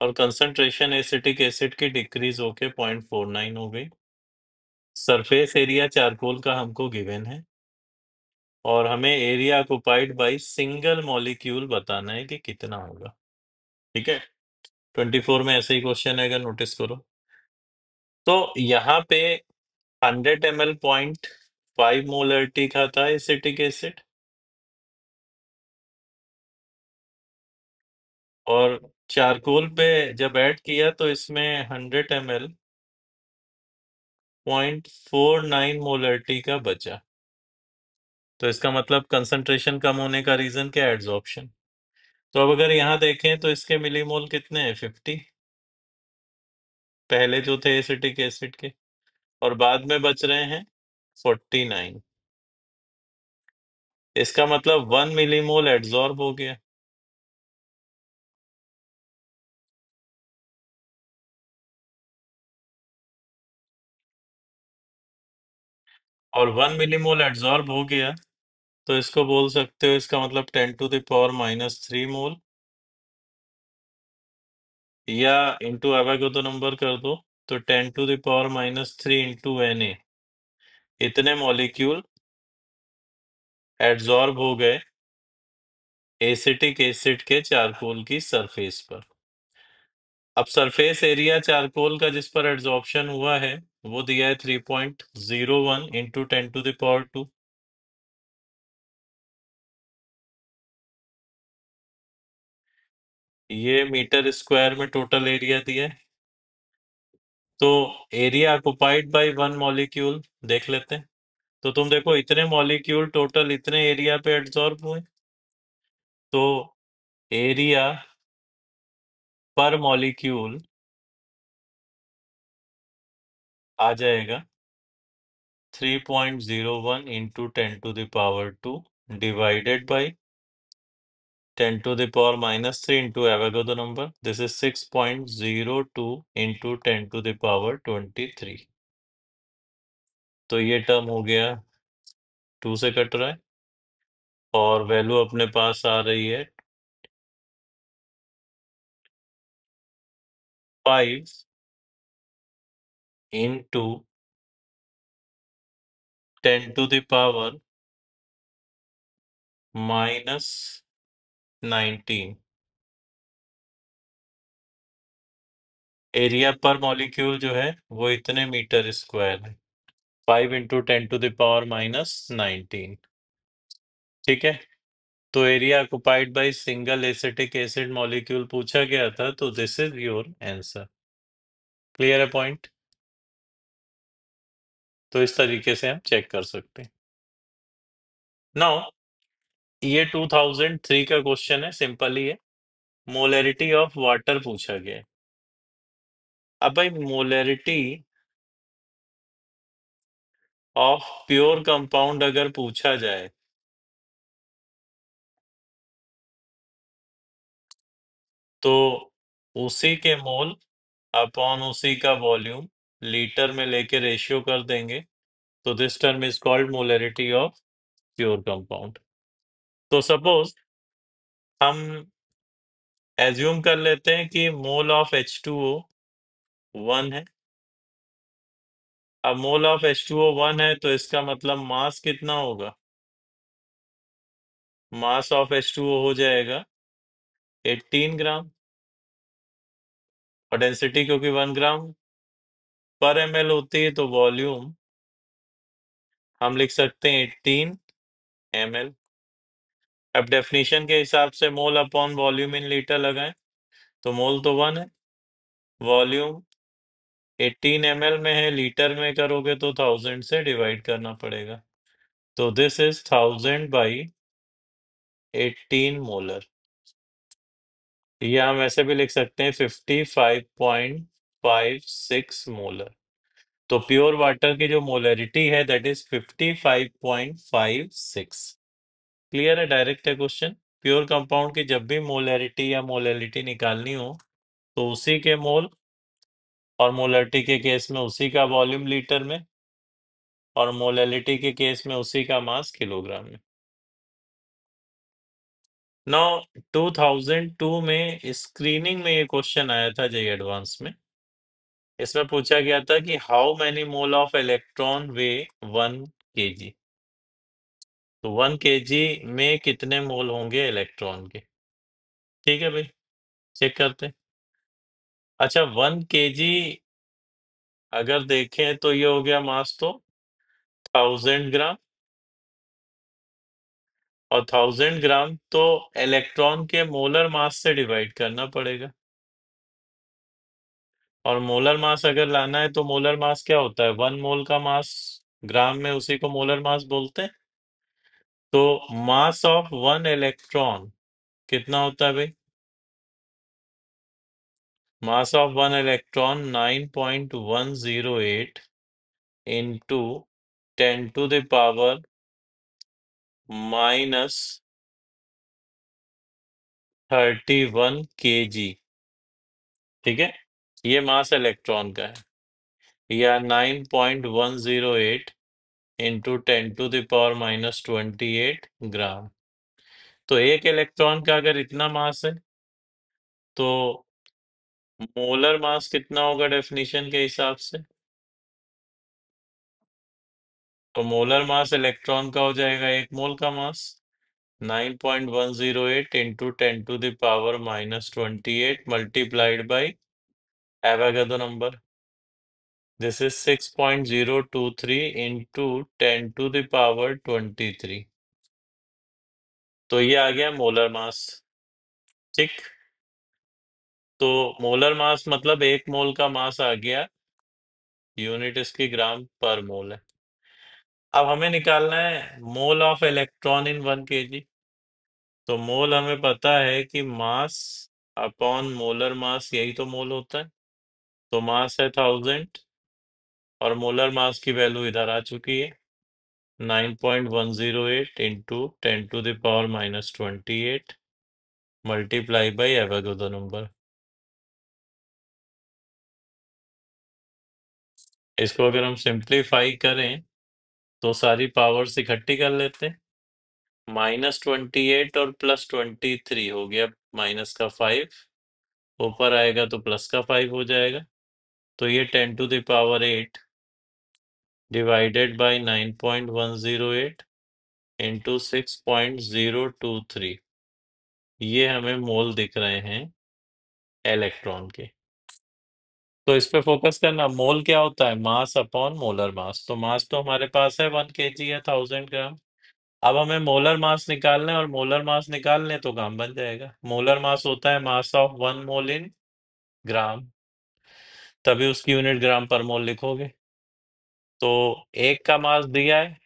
और कंसंट्रेशन एसिटिक एसिड की डिक्रीज होके 0.49 हो गई। सरफेस एरिया चारकोल का हमको गिवन है, और हमें area occupied by single molecule बताना है कि कितना होगा। ठीक है, 24 में ऐसे ही क्वेश्चन है, अगर नोटिस करो तो यहाँ पे 100 ml 0.5 मोलरिटी का था एसिटिक एसिड, और चारकोल पे जब ऐड किया तो इसमें 100 ml 0.49 मोलरिटी का बचा। तो इसका मतलब कंसंट्रेशन कम होने का रीजन क्या है, एड्सॉर्प्शन। तो अब अगर यहाँ देखें तो इसके मिलीमोल कितने हैं, 50, पहले जो थे एसिटिक एसिड के, और बाद में बच रहे हैं 49। इसका मतलब 1 मिलीमोल एड्सॉर्ब हो गया, और 1 मिलीमोल एड्सॉर्ब हो गया तो इसको बोल सकते हो, इसका मतलब 10⁻³ मोल, या इंटू एवोगाड्रो नंबर कर दो, तो 10⁻³ इंटू Na, इतने मॉलिक्यूल एड्सॉर्ब हो गए एसिटिक एसिड के चारकोल की सरफेस पर। अब सरफेस एरिया चारकोल का जिस पर एड्सॉर्प्शन हुआ है वो दिया है 3.01 इंटू 10⁻²। ये मीटर स्क्वायर में टोटल एरिया दिया है। तो area occupied by one molecule देख लेते हैं। तो तुम देखो, इतने मॉलिक्यूल टोटल इतने एरिया पे एड्सॉर्ब हुए, तो एरिया पर मॉलिक्यूल आ जाएगा 3.01 into 10⁻² divided by 10⁻³ into Avogadro number, this is 6.02 into 10⁻23। तो ये टर्म हो गया 2 से कट रहा है, और वैल्यू अपने पास आ रही है 5 इंटू 10⁻⁻19। एरिया पर मॉलिक्यूल जो है वो इतने मीटर स्क्वायर है, 5 इंटू 10⁻⁻19। ठीक है, तो area occupied by single acetic acid molecule पूछा गया था, तो this is your answer. Clear है पॉइंट? तो इस तरीके से हम चेक कर सकते हैं। नाउ ये 2003 का क्वेश्चन है, सिंपल ही है। मोलैरिटी ऑफ वाटर पूछा गया है। अब भाई मोलैरिटी ऑफ प्योर कंपाउंड अगर पूछा जाए, तो उसी के मोल अपॉन उसी का वॉल्यूम लीटर में लेके रेशियो कर देंगे, तो this term is called molarity of pure compound. तो सपोज हम एज्यूम कर लेते हैं कि मोल ऑफ H2O 1 है। अब मोल ऑफ H2O 1 है, तो इसका मतलब मास कितना होगा? मास ऑफ H2O हो जाएगा 18 ग्राम, और डेंसिटी क्योंकि 1 ग्राम पर ml होती है, तो वॉल्यूम हम लिख सकते हैं 18 ml। अब डेफिनेशन के हिसाब से mole upon volume in litre लगाएं, तो मोल तो 1 है, वॉल्यूम 18 ml में है, लीटर में करोगे तो 1000 से डिवाइड करना पड़ेगा, तो दिस इज 1000 बाई 18 मोलर। या हम ऐसे भी लिख सकते हैं 55.56 मोलर। तो प्योर वाटर की जो मोलरिटी है दैट इज 55.56। क्लियर है? डायरेक्ट है क्वेश्चन। प्योर कंपाउंड की जब भी मोलरिटी या मोलरिटी निकालनी हो, तो उसी के मोल और मोलरिटी के केस में उसी का वॉल्यूम लीटर में, और मोलरिटी के केस में उसी का मास किलोग्राम में। नाउ 2002 में स्क्रीनिंग में ये क्वेश्चन आया था जेई एडवांस में। इसमें पूछा गया था कि how many mole of electron way 1 kg। तो 1 kg में कितने मोल होंगे इलेक्ट्रॉन के? ठीक है भाई, चेक करते हैं। अच्छा, 1 kg अगर देखें तो ये हो गया मास, तो 1000 ग्राम, और 1000 ग्राम तो इलेक्ट्रॉन के मोलर मास से डिवाइड करना पड़ेगा। और मोलर मास अगर लाना है, तो मोलर मास क्या होता है? 1 मोल का मास ग्राम में, उसी को मोलर मास बोलते हैं। तो मास ऑफ 1 इलेक्ट्रॉन कितना होता है भाई? Mass of 1 electron 9.108 into 10⁻⁻31 kg। ठीक है, ये मास इलेक्ट्रॉन का है, या 9.108 इंटू 10⁻⁻28 ग्राम। तो एक इलेक्ट्रॉन का अगर इतना मास है तो मोलर मास कितना होगा डेफिनेशन के हिसाब से? तो मोलर मास इलेक्ट्रॉन का हो जाएगा एक मोल का मास 9.108 into 10⁻⁻28 multiplied by Avogadro number. This is 6.023 into 10⁻23। तो ये आ गया मोलर मास। ठीक। तो मोलर मास मतलब एक मोल का मास आ गया, यूनिट इसकी ग्राम पर मोल है। अब हमें निकालना है mole of electron in 1 kg। तो मोल हमें पता है कि मास अपॉन मोलर मास, यही तो मोल होता है। तो मास है 1000 और मोलर मास की वैल्यू इधर आ चुकी है 9.108 into 10⁻⁻28 multiply by Avogadro number. इसको अगर हम सिंप्लीफाई करें तो सारी पावर्स इकट्ठी कर लेते हैं। -28 और +23 हो गया माइनस का 5, ऊपर आएगा तो प्लस का 5 हो जाएगा। तो ये 10⁸ डिवाइडेड बाई 9.108 इंटू 6.023, ये हमें मोल दिख रहे हैं इलेक्ट्रॉन के। तो इस पे फोकस करना, मोल क्या होता है? मास अपॉन मोलर मास। तो मास तो हमारे पास है 1 kg या 1000 ग्राम। अब हमें मोलर मास निकालना है और मोलर मास निकालने तो काम बन जाएगा। मोलर मास होता है मास ऑफ 1 मोल इन ग्राम, तभी उसकी यूनिट ग्राम पर मोल लिखोगे। तो एक का मास दिया है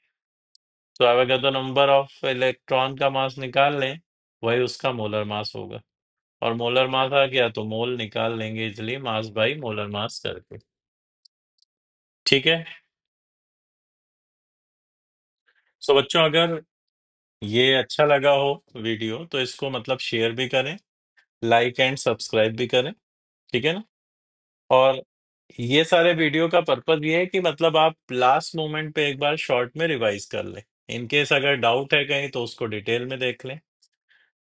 तो एवोगाड्रो नंबर ऑफ इलेक्ट्रॉन का मास निकाल लें, वही उसका मोलर मास होगा। और मोलर मास आ गया तो मोल निकाल लेंगे इजिली मास बाई मोलर मास करके। ठीक है। सो बच्चों, अगर ये अच्छा लगा हो वीडियो तो इसको मतलब शेयर भी करें, लाइक एंड सब्सक्राइब भी करें। ठीक है ना? और ये सारे वीडियो का पर्पज ये है कि मतलब आप लास्ट मोमेंट पे एक बार शॉर्ट में रिवाइज कर लें। इन केस अगर डाउट है कहीं तो उसको डिटेल में देख लें।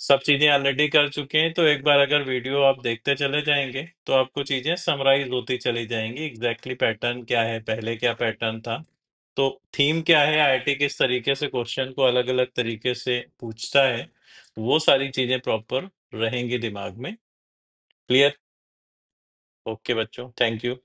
सब चीजें ऑलरेडी कर चुके हैं तो एक बार अगर वीडियो आप देखते चले जाएंगे तो आपको चीजें समराइज होती चली जाएंगी, एग्जैक्टली पैटर्न क्या है, पहले क्या पैटर्न था, तो थीम क्या है, आईआईटी किस तरीके से क्वेश्चन को अलग अलग तरीके से पूछता है, वो सारी चीजें प्रॉपर रहेंगी दिमाग में। क्लियर? ओके बच्चों, थैंक यू।